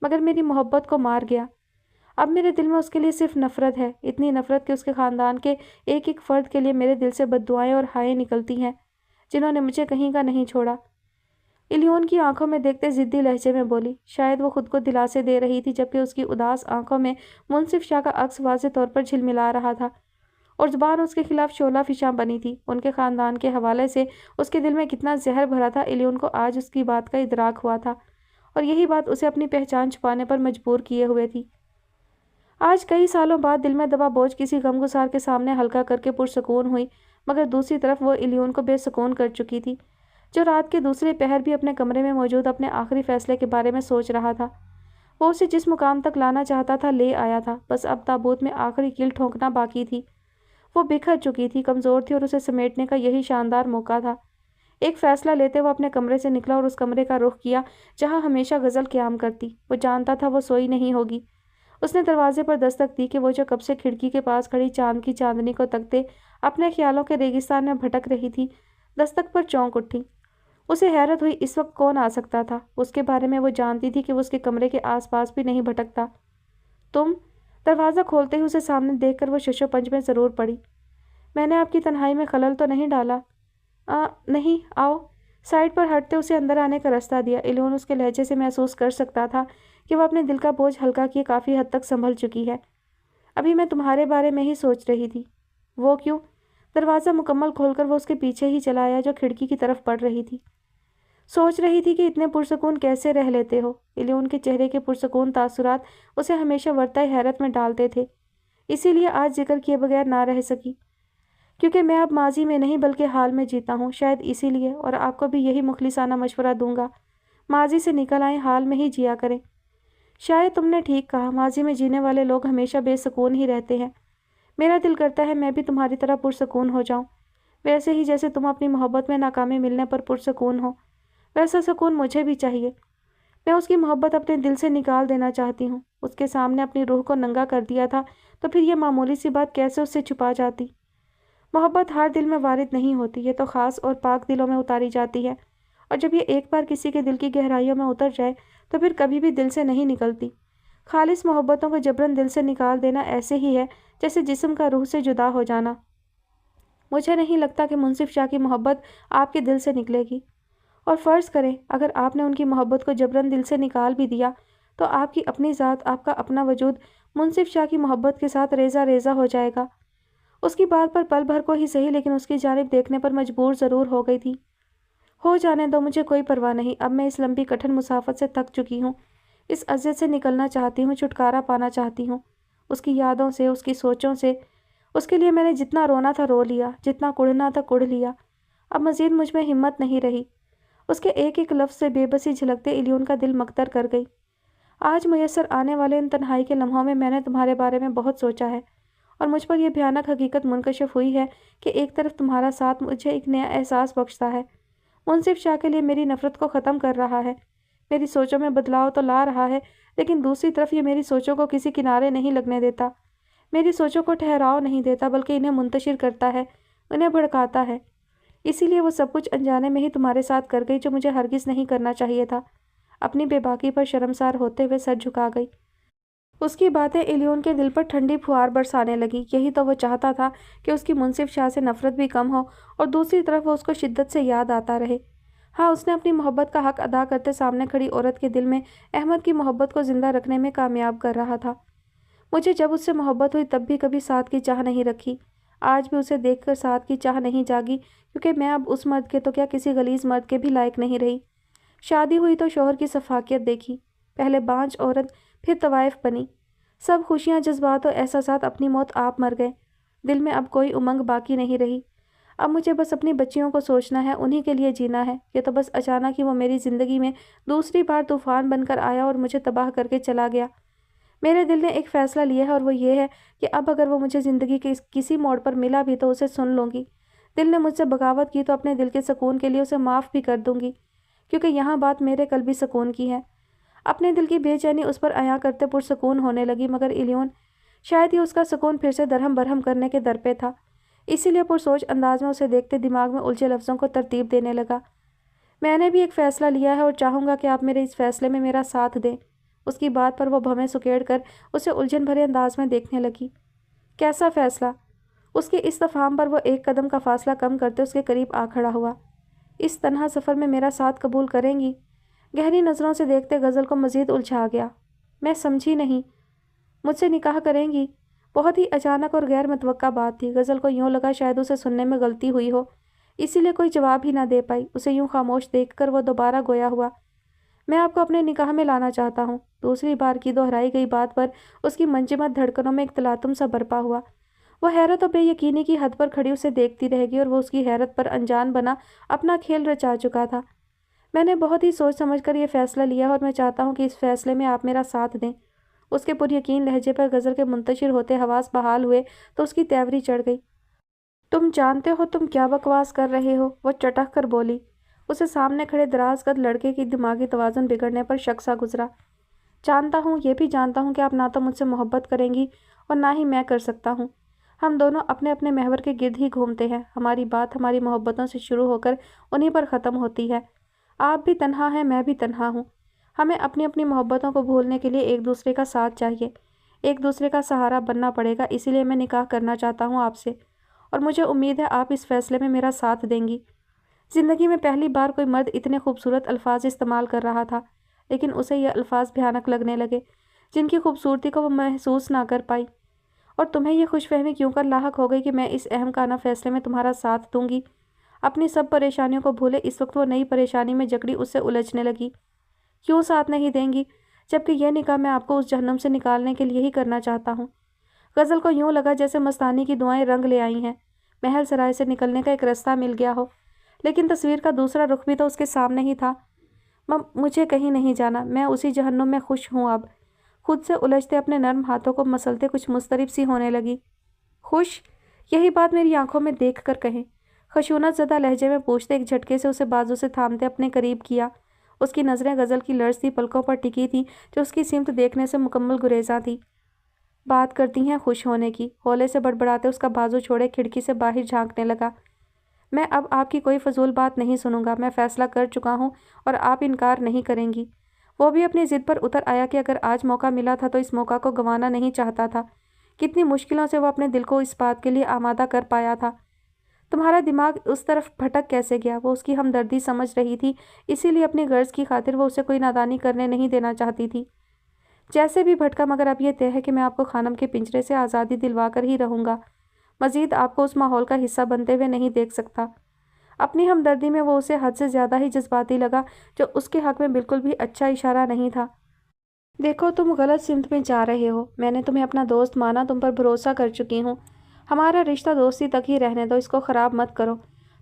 مگر میری محبت کو مار گیا۔ اب میرے دل میں اس کے لیے صرف نفرت ہے، اتنی نفرت کہ اس کے خاندان کے ایک ایک فرد کے لیے میرے دل سے بددعائیں اور ہائیں نکلتی ہیں جنہوں نے مجھے کہیں کا نہیں چھوڑا۔ الیون کی آنکھوں میں دیکھتے ضدی لہجے میں بولی، شاید وہ خود کو دلاسے دے رہی تھی جبکہ اس کی اداس آنکھوں میں منصف شاہ کا عکس واضح طور پر جھلملا رہا تھا اور زبان اس کے خلاف شعلہ فشاں بنی تھی۔ ان کے خاندان کے حوالے سے اس کے دل میں کتنا زہر بھرا تھا الیون کو آج اس کی بات کا ادراک ہوا تھا، اور یہی بات اسے اپنی پہچان چھپانے پر مجبور کیے ہوئے تھی۔ آج کئی سالوں بعد دل میں دبا بوجھ کسی غمگسار کے سامنے ہلکا کر کے پرسکون ہوئی، مگر دوسری طرف وہ الیون کو بے سکون کر چکی تھی جو رات کے دوسرے پہر بھی اپنے کمرے میں موجود اپنے آخری فیصلے کے بارے میں سوچ رہا تھا۔ وہ اسے جس مقام تک لانا چاہتا تھا لے آیا تھا، بس اب تابوت میں آخری کیل ٹھونکنا باقی تھی۔ وہ بکھر چکی تھی، کمزور تھی اور اسے سمیٹنے کا یہی شاندار موقع تھا۔ ایک فیصلہ لیتے وہ اپنے کمرے سے نکلا اور اس کمرے کا رخ کیا جہاں ہمیشہ غزل قیام کرتی۔ وہ جانتا تھا وہ سوئی نہیں ہوگی۔ اس نے دروازے پر دستک دی کہ وہ جو کب سے کھڑکی کے پاس کھڑی چاند کی چاندنی کو تکتے اپنے خیالوں کے ریگستان میں بھٹک رہی تھی، دستک پر چونک اٹھی۔ उसे हैरत हुई, इस वक्त कौन आ सकता था? उसके बारे में वो जानती थी कि वो उसके कमरे के आसपास भी नहीं भटकता। तुम? दरवाज़ा खोलते ही उसे सामने देखकर वो शशोपंज में ज़रूर पड़ी। मैंने आपकी तन्हाई में खलल तो नहीं डाला? नहीं, आओ। साइड पर हटते उसे अंदर आने का रास्ता दिया। इलियोन उसके लहजे से महसूस कर सकता था कि वह अपने दिल का बोझ हल्का किए काफ़ी हद तक संभल चुकी है। अभी मैं तुम्हारे बारे में ही सोच रही थी। वो क्यों? दरवाज़ा मुकम्मल खोलकर वो उसके पीछे ही चला आया जो खिड़की की तरफ बढ़ रही थी। सोच रही थी कि इतने पुरसकून कैसे रह लेते हो। इलियोन के चेहरे के पुरसकून तासुरात उसे हमेशा वर्ताए हैरत में डालते थे, इसीलिए आज जिक्र किए बगैर ना रह सकी। क्योंकि मैं अब माजी में नहीं बल्कि हाल में जीता हूँ, शायद इसीलिए, और आपको भी यही मुखलिसाना मशवरा दूंगा, माजी से निकल आए, हाल में ही जिया करें। शायद तुमने ठीक कहा, माजी में जीने वाले लोग हमेशा बेसुकून ही रहते हैं। मेरा दिल करता है मैं भी तुम्हारी तरह पुरसकून हो जाऊं, वैसे ही जैसे तुम अपनी मोहब्बत में नाकामी मिलने पर पुरसकून हो, वैसा सुकून मुझे भी चाहिए। मैं उसकी मोहब्बत अपने दिल से निकाल देना चाहती हूँ। उसके सामने अपनी रूह को नंगा कर दिया था तो फिर यह मामूली सी बात कैसे उससे छुपा जाती। मोहब्बत हर दिल में वारिद नहीं होती, ये तो ख़ास और पाक दिलों में उतारी जाती है, और जब ये एक बार किसी के दिल की गहराइयों में उतर जाए तो फिर कभी भी दिल से नहीं निकलती। खालिस मोहब्बतों को जबरन दिल से निकाल देना ऐसे ही है जैसे जिस्म का रूह से जुदा हो जाना। मुझे नहीं लगता कि मुंसिफ शाह की मोहब्बत आपके दिल से निकलेगी, और फ़र्ज़ करें अगर आपने उनकी मोहब्बत को जबरन दिल से निकाल भी दिया तो आपकी अपनी ज़ात, आपका अपना वजूद मुंसिफ शाह की मोहब्बत के साथ रेज़ा रेज़ा हो जाएगा। उसकी बात पर पल भर को ही सही लेकिन उसकी जानिब देखने पर मजबूर ज़रूर हो गई थी। हो जाने दो, मुझे कोई परवाह नहीं। अब मैं इस लंबी कठिन मुसाफत से थक चुकी हूँ। इस अज़ियत से निकलना चाहती हूँ, छुटकारा पाना चाहती हूँ। उसकी यादों से, उसकी सोचों से। उसके लिए मैंने जितना रोना था रो लिया, जितना कुढ़ना था कुढ़ लिया। अब मज़ीद मुझ में हिम्मत नहीं रही। उसके एक एक लफ्ज़ से बेबसी झलकते इलियोन का दिल मकतर कर गई। आज मुयस्सर आने वाले इन तन्हाई के लम्हों में मैंने तुम्हारे बारे में बहुत सोचा है, और मुझ पर यह भयानक हकीकत मुनकशिफ हुई है कि एक तरफ तुम्हारा साथ मुझे एक नया एहसास बख्शता है, मुंसिफ शाह के लिए मेरी नफ़रत को ख़त्म कर रहा है, मेरी सोचों में बदलाव तो ला रहा है, लेकिन दूसरी तरफ ये मेरी सोचों को किसी किनारे नहीं लगने देता, मेरी सोचों को ठहराव नहीं देता, बल्कि इन्हें मुंतशिर करता है, उन्हें भड़काता है। इसीलिए वो सब कुछ अनजाने में ही तुम्हारे साथ कर गई जो मुझे हरगिज़ नहीं करना चाहिए था। अपनी बेबाकी पर शर्मसार होते हुए सर झुका गई। उसकी बातें इलियोन के दिल पर ठंडी फुहार बरसाने लगी। यही तो वो चाहता था कि उसकी मुंसिफ शाह से नफरत भी कम हो और दूसरी तरफ वो उसको शिद्दत से याद आता रहे। हाँ, उसने अपनी मोहब्बत का हक अदा करते सामने खड़ी औरत के दिल में अहमद की मोहब्बत को जिंदा रखने में कामयाब कर रहा था। मुझे जब उससे मोहब्बत हुई तब भी कभी साथ की चाह नहीं रखी। आज भी उसे देखकर साथ की चाह नहीं जागी, क्योंकि मैं अब उस मर्द के तो क्या किसी गलीज मर्द के भी लायक नहीं रही। शादी हुई तो शोहर की सफाकियत देखी, पहले बांझ औरत फिर तवाइफ बनी। सब खुशियाँ, जज्बात और एहसासात अपनी मौत आप मर गए। दिल में अब कोई उमंग बाकी नहीं रही। अब मुझे बस अपनी बच्चियों को सोचना है, उन्हीं के लिए जीना है। ये तो बस अचानक ही वो मेरी ज़िंदगी में दूसरी बार तूफ़ान बनकर आया और मुझे तबाह करके चला गया। मेरे दिल ने एक फ़ैसला लिया है, और वो ये है कि अब अगर वो मुझे ज़िंदगी के किसी मोड़ पर मिला भी तो उसे सुन लूँगी। दिल ने मुझसे बगावत की तो अपने दिल के सुकून के लिए उसे माफ़ भी कर दूँगी, क्योंकि यहाँ बात मेरे कल्बी सुकून की है। अपने दिल की बेचैनी उस पर अयां करते पुरसकून होने लगी, मगर इलियोन शायद ही उसका सुकून फिर से दरहम बरहम करने के दर पे था। इसीलिए पुरसोच अंदाज में उसे देखते दिमाग में उलझे लफ्ज़ों को तरतीब देने लगा। मैंने भी एक फ़ैसला लिया है और चाहूँगा कि आप मेरे इस फ़ैसले में मेरा साथ दें। उसकी बात पर वो भवें सुकेड़ कर उसे उलझन भरे अंदाज में देखने लगी। कैसा फ़ैसला? उसके इस्तफाम पर वो एक कदम का फासला कम करते उसके करीब आ खड़ा हुआ। इस तन्हा सफ़र में मेरा साथ कबूल करेंगी? गहरी नज़रों से देखते गज़ल को मज़ीद उलझा गया। मैं समझी नहीं। मुझसे निकाह करेंगी? बहुत ही अचानक और गैर मुतवक्का बात थी। गज़ल को यूँ लगा शायद उसे सुनने में गलती हुई हो, इसीलिए कोई जवाब ही ना दे पाई। उसे यूँ खामोश देखकर वो दोबारा गोया हुआ। मैं आपको अपने निकाह में लाना चाहता हूँ। दूसरी बार की दोहराई गई बात पर उसकी मंजमद धड़कनों में एक तलातुम सा बरपा हुआ। वो हैरत और बेयकीनी की हद पर खड़ी उसे देखती रहेगी, और वो उसकी हैरत पर अनजान बना अपना खेल रचा चुका था। मैंने बहुत ही सोच समझकर ये फ़ैसला लिया, और मैं चाहता हूँ कि इस फ़ैसले में आप मेरा साथ दें। उसके पुरयकीन लहजे पर गज़ल के मुंतशिर होते हवास बहाल हुए तो उसकी तैवरी चढ़ गई। तुम जानते हो तुम क्या बकवास कर रहे हो? वो चटक कर बोली। उसे सामने खड़े दराज कद लड़के की दिमागी तवाज़ुन बिगड़ने पर शक सा गुजरा। जानता हूँ, ये भी जानता हूँ कि आप ना तो मुझसे मोहब्बत करेंगी और ना ही मैं कर सकता हूँ। हम दोनों अपने अपने महवर के गिर्द ही घूमते हैं। हमारी बात हमारी मोहब्बतों से शुरू होकर उन्हीं पर ख़त्म होती है। آپ بھی تنہا ہیں، میں بھی تنہا ہوں۔ ہمیں اپنی اپنی محبتوں کو بھولنے کے لیے ایک دوسرے کا ساتھ چاہیے، ایک دوسرے کا سہارا بننا پڑے گا۔ اسی لیے میں نکاح کرنا چاہتا ہوں آپ سے، اور مجھے امید ہے آپ اس فیصلے میں میرا ساتھ دیں گی۔ زندگی میں پہلی بار کوئی مرد اتنے خوبصورت الفاظ استعمال کر رہا تھا، لیکن اسے یہ الفاظ بھیانک لگنے لگے، جن کی خوبصورتی کو وہ محسوس نہ کر پائی۔ اور تمہیں یہ خوش فہمی کیوں کر لاحق ہو گئی کہ میں اس اہم کانہ فیصلے میں تمہارا ساتھ دوں گی؟ اپنی سب پریشانیوں کو بھولے، اس وقت وہ نئی پریشانی میں جکڑی اس سے الجھنے لگی۔ کیوں ساتھ نہیں دیں گی، جبکہ یہ نکاح میں آپ کو اس جہنم سے نکالنے کے لیے ہی کرنا چاہتا ہوں۔ غزل کو یوں لگا جیسے مستانی کی دعائیں رنگ لے آئی ہیں، محل سرائے سے نکلنے کا ایک رستہ مل گیا ہو، لیکن تصویر کا دوسرا رخ بھی تو اس کے سامنے ہی تھا۔ مجھے کہیں نہیں جانا، میں اسی جہنم میں خوش ہوں اب۔ خود سے الجھتے اپنے نرم ہاتھوں کو مسلتے کچھ مضطرب سی ہونے لگی۔ خوش؟ یہی بات میری آنکھوں میں دیکھ کر کہیں، خشونت زدہ لہجے میں پوچھتے، ایک جھٹکے سے اسے بازو سے تھامتے اپنے قریب کیا۔ اس کی نظریں غزل کی لرزتی پلکوں پر ٹکی تھیں، جو اس کی سمت دیکھنے سے مکمل گریزاں تھی۔ بات کرتی ہیں خوش ہونے کی، ہولے سے بڑبڑاتے اس کا بازو چھوڑے کھڑکی سے باہر جھانکنے لگا۔ میں اب آپ کی کوئی فضول بات نہیں سنوں گا، میں فیصلہ کر چکا ہوں اور آپ انکار نہیں کریں گی۔ وہ بھی اپنی ضد پر اتر آیا کہ اگر آج موقع ملا تھا تو اس موقع کو گنوانا نہیں چاہتا تھا۔ کتنی مشکلوں سے وہ اپنے دل کو اس بات کے لیے آمادہ کر پایا تھا۔ تمہارا دماغ اس طرف بھٹک کیسے گیا؟ وہ اس کی ہمدردی سمجھ رہی تھی، اسی لیے اپنی غرض کی خاطر وہ اسے کوئی نادانی کرنے نہیں دینا چاہتی تھی۔ جیسے بھی بھٹکا، مگر اب یہ طے ہے کہ میں آپ کو خانم کے پنجرے سے آزادی دلوا کر ہی رہوں گا۔ مزید آپ کو اس ماحول کا حصہ بنتے ہوئے نہیں دیکھ سکتا۔ اپنی ہمدردی میں وہ اسے حد سے زیادہ ہی جذباتی لگا، جو اس کے حق میں بالکل بھی اچھا اشارہ نہیں تھا۔ دیکھو، تم غلط سمت میں جا رہے ہو۔ میں نے تمہیں اپنا دوست مانا، تم پر بھروسہ کر چکی ہوں۔ ہمارا رشتہ دوستی تک ہی رہنے دو، اس کو خراب مت کرو۔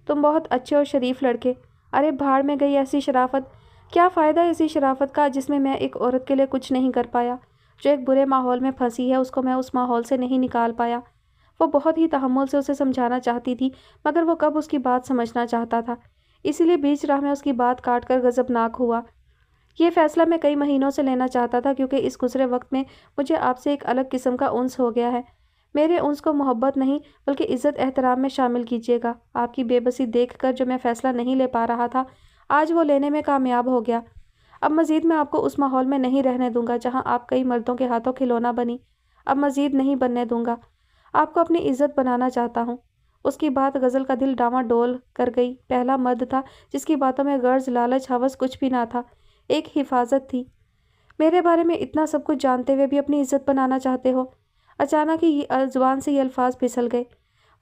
تم بہت اچھے اور شریف لڑکے۔ ارے بھاڑ میں گئی ایسی شرافت! کیا فائدہ ایسی شرافت کا جس میں ایک عورت کے لیے کچھ نہیں کر پایا؟ جو ایک برے ماحول میں پھنسی ہے، اس کو میں اس ماحول سے نہیں نکال پایا۔ وہ بہت ہی تحمل سے اسے سمجھانا چاہتی تھی، مگر وہ کب اس کی بات سمجھنا چاہتا تھا، اسی لیے بیچ راہ میں اس کی بات کاٹ کر غضبناک ہوا۔ یہ فیصلہ میں کئی مہینوں سے لینا چاہتا تھا، کیونکہ اس گزرے وقت میں مجھے آپ سے ایک الگ قسم کا انس ہو گیا ہے۔ میرے انس کو محبت نہیں بلکہ عزت احترام میں شامل کیجیے گا۔ آپ کی بے بسی دیکھ کر جو میں فیصلہ نہیں لے پا رہا تھا، آج وہ لینے میں کامیاب ہو گیا۔ اب مزید میں آپ کو اس ماحول میں نہیں رہنے دوں گا جہاں آپ کئی مردوں کے ہاتھوں کھلونا بنی۔ اب مزید نہیں بننے دوں گا۔ آپ کو اپنی عزت بنانا چاہتا ہوں۔ اس کی بات غزل کا دل ڈاواں ڈول کر گئی۔ پہلا مرد تھا جس کی باتوں میں غرض، لالچ، ہوس کچھ بھی نہ تھا، ایک حفاظت تھی۔ میرے بارے میں اتنا سب کچھ جانتے ہوئے بھی اپنی عزت بنانا چاہتے ہو؟ اچانک ہی زبان سے یہ الفاظ پھسل گئے۔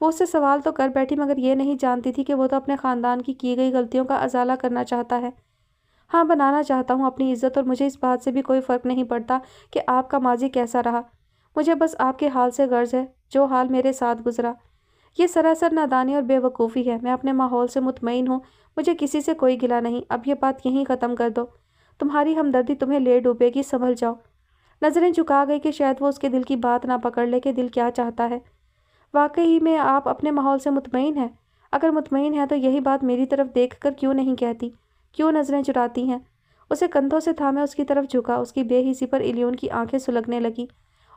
وہ اس سے سوال تو کر بیٹھی، مگر یہ نہیں جانتی تھی کہ وہ تو اپنے خاندان کی گئی غلطیوں کا ازالہ کرنا چاہتا ہے۔ ہاں، بنانا چاہتا ہوں اپنی عزت، اور مجھے اس بات سے بھی کوئی فرق نہیں پڑتا کہ آپ کا ماضی کیسا رہا۔ مجھے بس آپ کے حال سے غرض ہے، جو حال میرے ساتھ گزرا۔ یہ سراسر نادانی اور بے وقوفی ہے۔ میں اپنے ماحول سے مطمئن ہوں، مجھے کسی سے کوئی گلہ نہیں۔ اب یہ بات یہیں ختم کر دو۔ تمہاری ہمدردی تمہیں لے ڈوبے گی، سنبھل جاؤ۔ نظریں جھکا گئی کہ شاید وہ اس کے دل کی بات نہ پکڑ لے کہ دل کیا چاہتا ہے۔ واقعی میں آپ اپنے ماحول سے مطمئن ہیں؟ اگر مطمئن ہے تو یہی بات میری طرف دیکھ کر کیوں نہیں کہتی؟ کیوں نظریں چراتی ہیں؟ اسے کندھوں سے تھامے اس کی طرف جھکا۔ اس کی بے حسی پر الیون کی آنکھیں سلگنے لگی،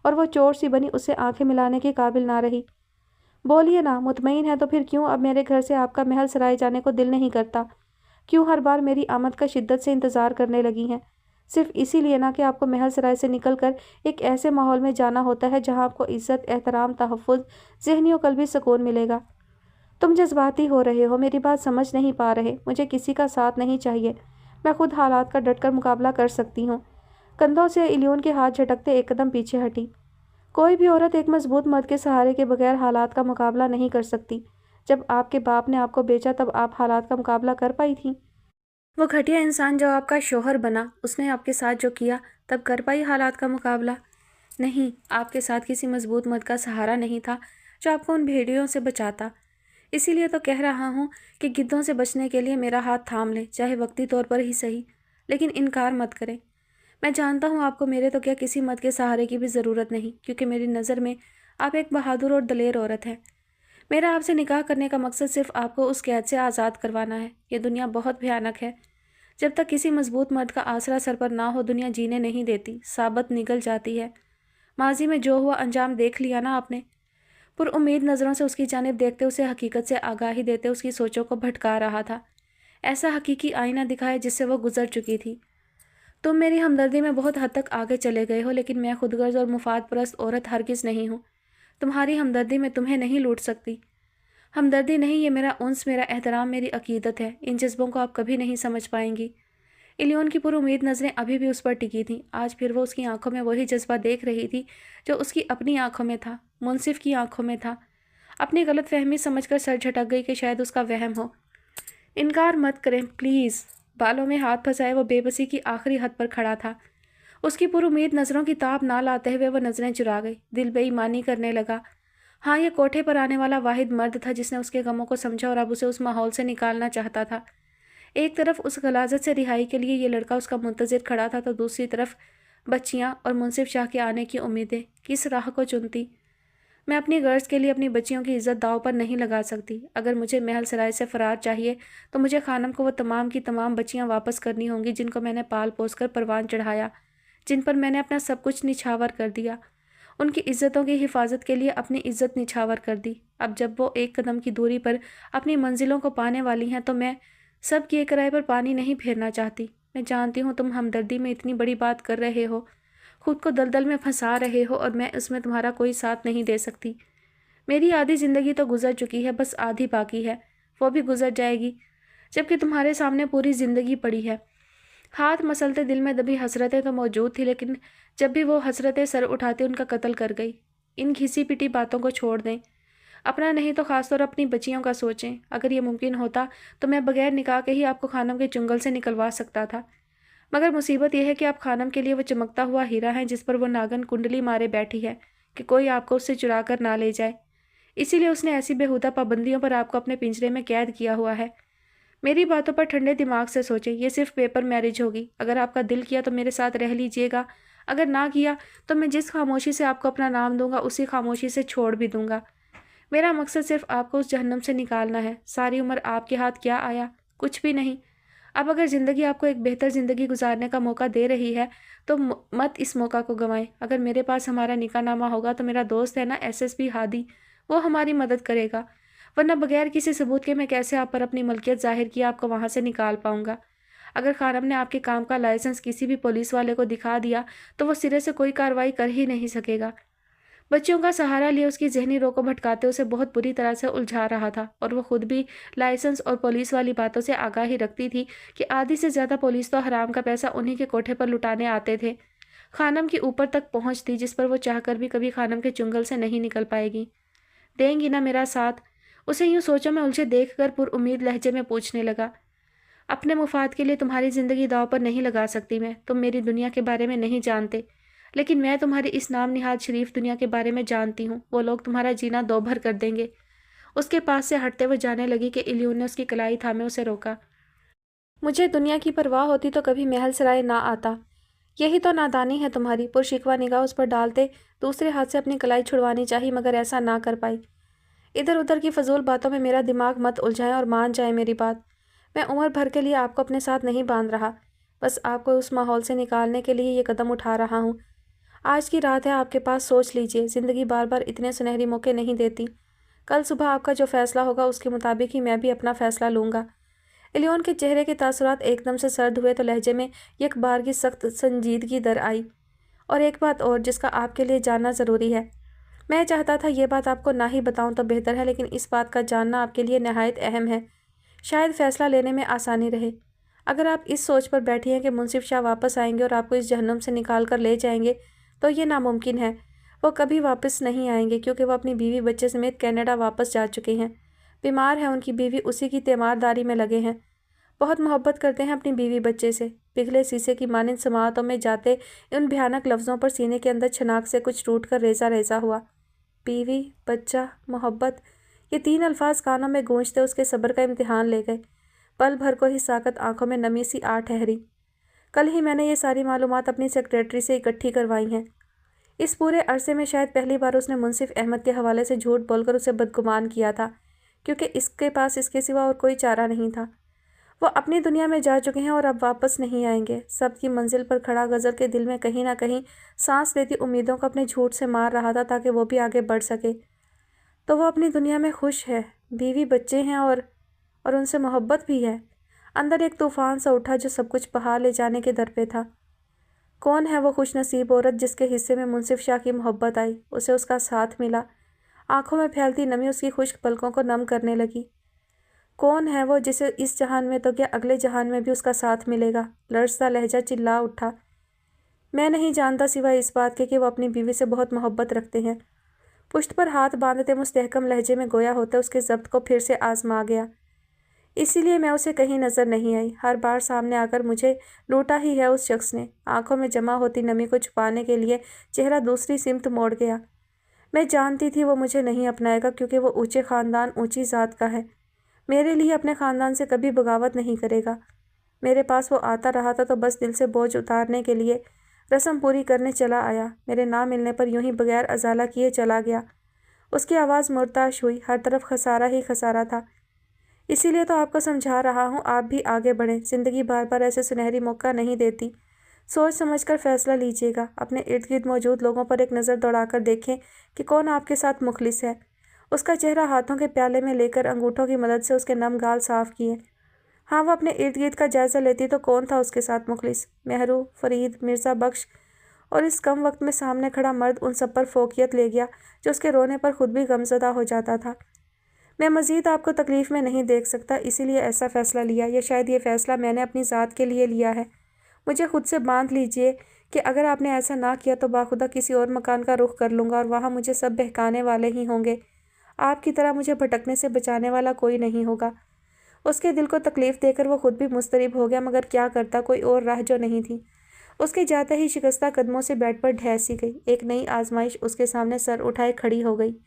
اور وہ چور سی بنی اس سے آنکھیں ملانے کے قابل نہ رہی۔ بولیے نا، مطمئن ہے تو پھر کیوں اب میرے گھر سے آپ کا محل سرائے جانے کو دل نہیں کرتا؟ کیوں ہر بار میری آمد کا شدت سے انتظار کرنے لگی ہیں؟ صرف اسی لیے نہ کہ آپ کو محل سرائے سے نکل کر ایک ایسے ماحول میں جانا ہوتا ہے جہاں آپ کو عزت، احترام، تحفظ، ذہنی و قلبی سکون ملے گا۔ تم جذباتی ہو رہے ہو، میری بات سمجھ نہیں پا رہے۔ مجھے کسی کا ساتھ نہیں چاہیے، میں خود حالات کا ڈٹ کر مقابلہ کر سکتی ہوں۔ کندھوں سے الیون کے ہاتھ جھٹکتے ایک قدم پیچھے ہٹی۔ کوئی بھی عورت ایک مضبوط مرد کے سہارے کے بغیر حالات کا مقابلہ نہیں کر سکتی۔ جب آپ کے باپ نے آپ کو بیچا تب آپ حالات کا مقابلہ کر پائی تھی؟ وہ گھٹیا انسان جو آپ کا شوہر بنا، اس نے آپ کے ساتھ جو کیا، تب کر پائی حالات کا مقابلہ؟ نہیں، آپ کے ساتھ کسی مضبوط مرد کا سہارا نہیں تھا جو آپ کو ان بھیڑیوں سے بچاتا۔ اسی لیے تو کہہ رہا ہوں کہ گدھوں سے بچنے کے لیے میرا ہاتھ تھام لیں، چاہے وقتی طور پر ہی صحیح، لیکن انکار مت کریں۔ میں جانتا ہوں آپ کو میرے تو کیا کسی مرد کے سہارے کی بھی ضرورت نہیں، کیونکہ میری نظر میں آپ ایک بہادر اور دلیر عورت ہیں۔ میرا آپ سے نکاح کرنے کا مقصد صرف آپ کو اس قید سے آزاد کروانا ہے۔ یہ دنیا بہت بھیانک ہے۔ جب تک کسی مضبوط مرد کا آسرا سر پر نہ ہو، دنیا جینے نہیں دیتی، ثابت نگل جاتی ہے۔ ماضی میں جو ہوا انجام دیکھ لیا نا آپ نے۔ پر امید نظروں سے اس کی جانب دیکھتے، اسے حقیقت سے آگاہی دیتے، اس کی سوچوں کو بھٹکا رہا تھا۔ ایسا حقیقی آئینہ دکھایا جس سے وہ گزر چکی تھی۔ تم میری ہمدردی میں بہت حد تک آگے چلے گئے ہو، لیکن میں خود غرض اور مفاد پرست عورت ہرگز نہیں ہوں۔ تمہاری ہمدردی میں تمہیں نہیں لوٹ سکتی۔ ہمدردی نہیں، یہ میرا انس، میرا احترام، میری عقیدت ہے۔ ان جذبوں کو آپ کبھی نہیں سمجھ پائیں گی۔ الیون کی پر امید نظریں ابھی بھی اس پر ٹکی تھیں۔ آج پھر وہ اس کی آنکھوں میں وہی جذبہ دیکھ رہی تھی جو اس کی اپنی آنکھوں میں تھا، منصف کی آنکھوں میں تھا۔ اپنی غلط فہمی سمجھ کر سر جھٹک گئی کہ شاید اس کا وہم ہو۔ انکار مت کریں پلیز۔ بالوں میں ہاتھ پھنسائے وہ بے بسی کی آخری حد پر کھڑا تھا۔ اس کی پر امید نظروں کی تاب نہ لاتے ہوئے وہ نظریں چرا گئی۔ دل بے ایمانی کرنے لگا۔ ہاں، یہ کوٹھے پر آنے والا واحد مرد تھا جس نے اس کے غموں کو سمجھا اور اب اسے اس ماحول سے نکالنا چاہتا تھا۔ ایک طرف اس غلاظت سے رہائی کے لیے یہ لڑکا اس کا منتظر کھڑا تھا تو دوسری طرف بچیاں اور منصف شاہ کے آنے کی امیدیں۔ کس راہ کو چنتی؟ میں اپنی غرض کے لیے اپنی بچیوں کی عزت داؤ پر نہیں لگا سکتی۔ اگر مجھے محل سرائے سے فرار چاہیے تو مجھے خانم کو وہ تمام کی تمام بچیاں واپس کرنی ہوں گی جن کو میں نے پال پوس کر پروان چڑھایا، جن پر میں نے اپنا سب کچھ نچھاور کر دیا، ان کی عزتوں کی حفاظت کے لیے اپنی عزت نچھاور کر دی۔ اب جب وہ ایک قدم کی دوری پر اپنی منزلوں کو پانے والی ہیں تو میں سب کیے کرائے پر پانی نہیں پھیرنا چاہتی۔ میں جانتی ہوں تم ہمدردی میں اتنی بڑی بات کر رہے ہو، خود کو دلدل میں پھنسا رہے ہو، اور میں اس میں تمہارا کوئی ساتھ نہیں دے سکتی۔ میری آدھی زندگی تو گزر چکی ہے، بس آدھی باقی ہے، وہ بھی گزر جائے گی، جبکہ تمہارے سامنے پوری زندگی پڑی ہے۔ ہاتھ مسلتے دل میں دبی حسرتیں تو موجود تھی، لیکن جب بھی وہ حسرتیں سر اٹھاتی ان کا قتل کر گئی۔ ان گھسی پٹی باتوں کو چھوڑ دیں، اپنا نہیں تو خاص طور اپنی بچیوں کا سوچیں۔ اگر یہ ممکن ہوتا تو میں بغیر نکاح کے ہی آپ کو خانم کے چنگل سے نکلوا سکتا تھا، مگر مصیبت یہ ہے کہ آپ خانم کے لیے وہ چمکتا ہوا ہیرا ہیں جس پر وہ ناگن کنڈلی مارے بیٹھی ہے کہ کوئی آپ کو اس سے چرا کر نہ لے جائے۔ اسی لیے اس نے ایسی بےہودہ پابندیوں پر آپ کو اپنے پنجرے میں قید کیا ہوا ہے۔ میری باتوں پر ٹھنڈے دماغ سے سوچیں، یہ صرف پیپر میرج ہوگی۔ اگر آپ کا دل کیا تو میرے ساتھ رہ لیجئے گا، اگر نہ کیا تو میں جس خاموشی سے آپ کو اپنا نام دوں گا اسی خاموشی سے چھوڑ بھی دوں گا۔ میرا مقصد صرف آپ کو اس جہنم سے نکالنا ہے۔ ساری عمر آپ کے ہاتھ کیا آیا؟ کچھ بھی نہیں۔ اب اگر زندگی آپ کو ایک بہتر زندگی گزارنے کا موقع دے رہی ہے تو مت اس موقع کو گنوائیں۔ اگر میرے پاس ہمارا نکاح نامہ ہوگا تو میرا دوست ہے نا SSP ہادی، وہ ہماری مدد کرے گا، ورنہ بغیر کسی ثبوت کے میں کیسے آپ پر اپنی ملکیت ظاہر کیا آپ کو وہاں سے نکال پاؤں گا؟ اگر خانم نے آپ کے کام کا لائسنس کسی بھی پولیس والے کو دکھا دیا تو وہ سرے سے کوئی کارروائی کر ہی نہیں سکے گا۔ بچیوں کا سہارا لیے اس کی ذہنی رو کو بھٹکاتے اسے بہت بری طرح سے الجھا رہا تھا، اور وہ خود بھی لائسنس اور پولیس والی باتوں سے آگاہی رکھتی تھی کہ آدھی سے زیادہ پولیس تو حرام کا پیسہ انہی کے کوٹھے پر لٹانے آتے تھے۔ خانم کی اوپر تک پہنچ تھی جس پر وہ چاہ کر بھی کبھی خانم کے چنگل سے نہیں نکل پائے گی۔ دیں گی نا میرا ساتھ؟ اسے یوں سوچوں میں الجھے دیکھ کر پر امید لہجے میں پوچھنے لگا۔ اپنے مفاد کے لیے تمہاری زندگی داؤ پر نہیں لگا سکتی میں، تم میری دنیا کے بارے میں نہیں جانتے، لیکن میں تمہاری اس نام نہاد شریف دنیا کے بارے میں جانتی ہوں۔ وہ لوگ تمہارا جینا دو بھر کر دیں گے۔ اس کے پاس سے ہٹتے وہ جانے لگی کہ الیون نے اس کی کلائی تھامے اسے روکا۔ مجھے دنیا کی پرواہ ہوتی تو کبھی محل سرائے نہ آتا۔ یہی تو نادانی ہے تمہاری۔ پر شکوہ نگاہ اس پر ڈالتے دوسرے ہاتھ سے اپنی کلائی چھڑوانی چاہی مگر ایسا نہ کر پائی۔ ادھر ادھر کی فضول باتوں میں میرا دماغ مت الجھائیں اور مان جائیں میری بات۔ میں عمر بھر کے لیے آپ کو اپنے ساتھ نہیں باندھ رہا، بس آپ کو اس ماحول سے نکالنے کے لیے یہ قدم اٹھا رہا ہوں۔ آج کی رات ہے آپ کے پاس، سوچ لیجئے، زندگی بار بار اتنے سنہری موقع نہیں دیتی۔ کل صبح آپ کا جو فیصلہ ہوگا اس کے مطابق ہی میں بھی اپنا فیصلہ لوں گا۔ الیون کے چہرے کے تاثرات ایک دم سے سرد ہوئے تو لہجے میں یک بار کی سخت سنجیدگی در آئی۔ اور ایک بات اور جس کا آپ کے لیے جاننا ضروری ہے۔ میں چاہتا تھا یہ بات آپ کو نہ ہی بتاؤں تو بہتر ہے، لیکن اس بات کا جاننا آپ کے لیے نہایت اہم ہے، شاید فیصلہ لینے میں آسانی رہے۔ اگر آپ اس سوچ پر بیٹھی ہیں کہ منصف شاہ واپس آئیں گے اور آپ کو اس جہنم سے نکال کر لے جائیں گے تو یہ ناممکن ہے۔ وہ کبھی واپس نہیں آئیں گے کیونکہ وہ اپنی بیوی بچے سمیت کینیڈا واپس جا چکے ہیں۔ بیمار ہے ان کی بیوی، اسی کی تیمارداری میں لگے ہیں، بہت محبت کرتے ہیں اپنی بیوی بچے سے۔ پگھلے سیسے کی مانند سماعتوں میں جاتے ان بھیانک لفظوں پر سینے کے اندر چھناک سے کچھ ٹوٹ کر ریزہ ریزہ ہوا۔ بیوی، بچہ، محبت، یہ تین الفاظ کانوں میں گونجتے اس کے صبر کا امتحان لے گئے۔ پل بھر کو ہی ساکت آنکھوں میں نمی سی آ ٹھہری۔ کل ہی میں نے یہ ساری معلومات اپنی سیکریٹری سے اکٹھی کروائی ہیں۔ اس پورے عرصے میں شاید پہلی بار اس نے منصف احمد کے حوالے سے جھوٹ بول کر اسے بدگمان کیا تھا، کیونکہ اس کے پاس اس کے سوا اور کوئی چارہ نہیں تھا۔ وہ اپنی دنیا میں جا چکے ہیں اور اب واپس نہیں آئیں گے۔ سب کی منزل پر کھڑا غزل کے دل میں کہیں نہ کہیں سانس لیتی امیدوں کو اپنے جھوٹ سے مار رہا تھا تاکہ وہ بھی آگے بڑھ سکے۔ تو وہ اپنی دنیا میں خوش ہے، بیوی بچے ہیں اور ان سے محبت بھی ہے۔ اندر ایک طوفان سا اٹھا جو سب کچھ بہا لے جانے کے در پہ تھا۔ کون ہے وہ خوش نصیب عورت جس کے حصے میں منصف شاہ کی محبت آئی، اسے اس کا ساتھ ملا؟ آنکھوں میں پھیلتی نمی اس کی خشک پلکوں کو نم کرنے لگی۔ کون ہے وہ جسے اس جہان میں تو کیا اگلے جہان میں بھی اس کا ساتھ ملے گا؟ لرزتا لہجہ چلا اٹھا۔ میں نہیں جانتا سوائے اس بات کے کہ وہ اپنی بیوی سے بہت محبت رکھتے ہیں۔ پشت پر ہاتھ باندھتے مستحکم لہجے میں گویا ہوتا اس کے ضبط کو پھر سے آزما گیا۔ اسی لیے میں اسے کہیں نظر نہیں آئی، ہر بار سامنے آ کر مجھے لوٹا ہی ہے اس شخص نے۔ آنکھوں میں جمع ہوتی نمی کو چھپانے کے لیے چہرہ دوسری سمت موڑ گیا۔ میں جانتی تھی وہ مجھے نہیں اپنائے گا کیونکہ وہ اونچے خاندان اونچی ذات کا ہے، میرے لیے اپنے خاندان سے کبھی بغاوت نہیں کرے گا۔ میرے پاس وہ آتا رہا تھا تو بس دل سے بوجھ اتارنے کے لیے، رسم پوری کرنے چلا آیا، میرے نہ ملنے پر یوں ہی بغیر ازالہ کیے چلا گیا۔ اس کی آواز مرتعش ہوئی، ہر طرف خسارہ ہی خسارہ تھا۔ اسی لیے تو آپ کو سمجھا رہا ہوں، آپ بھی آگے بڑھیں، زندگی بار بار ایسے سنہری موقع نہیں دیتی، سوچ سمجھ کر فیصلہ لیجیے گا۔ اپنے ارد گرد موجود لوگوں پر ایک نظر دوڑا کر دیکھیں کہ کون آپ کے ساتھ مخلص ہے۔ اس کا چہرہ ہاتھوں کے پیالے میں لے کر انگوٹھوں کی مدد سے اس کے نم گال صاف کیے۔ ہاں، وہ اپنے ارد گرد کا جائزہ لیتی تو کون تھا اس کے ساتھ مخلص؟ مہرو، فرید، مرزا بخش اور اس کم وقت میں سامنے کھڑا مرد ان سب پر فوقیت لے گیا جو اس کے رونے پر خود بھی غمزدہ ہو جاتا تھا۔ میں مزید آپ کو تکلیف میں نہیں دیکھ سکتا، اسی لیے ایسا فیصلہ لیا، یا شاید یہ فیصلہ میں نے اپنی ذات کے لیے لیا ہے۔ مجھے خود سے باندھ لیجئے کہ اگر آپ نے ایسا نہ کیا تو باخدا کسی اور مکان کا رخ کر لوں گا اور وہاں مجھے سب بہکانے والے ہی ہوں گے، آپ کی طرح مجھے بھٹکنے سے بچانے والا کوئی نہیں ہوگا۔ اس کے دل کو تکلیف دے کر وہ خود بھی مضطرب ہو گیا، مگر کیا کرتا، کوئی اور راہ جو نہیں تھی۔ اس کے جاتے ہی شکستہ قدموں سے بیڈ پر ڈھہ سی گئی، ایک نئی آزمائش اس کے سامنے سر اٹھائے کھڑی ہو گئی۔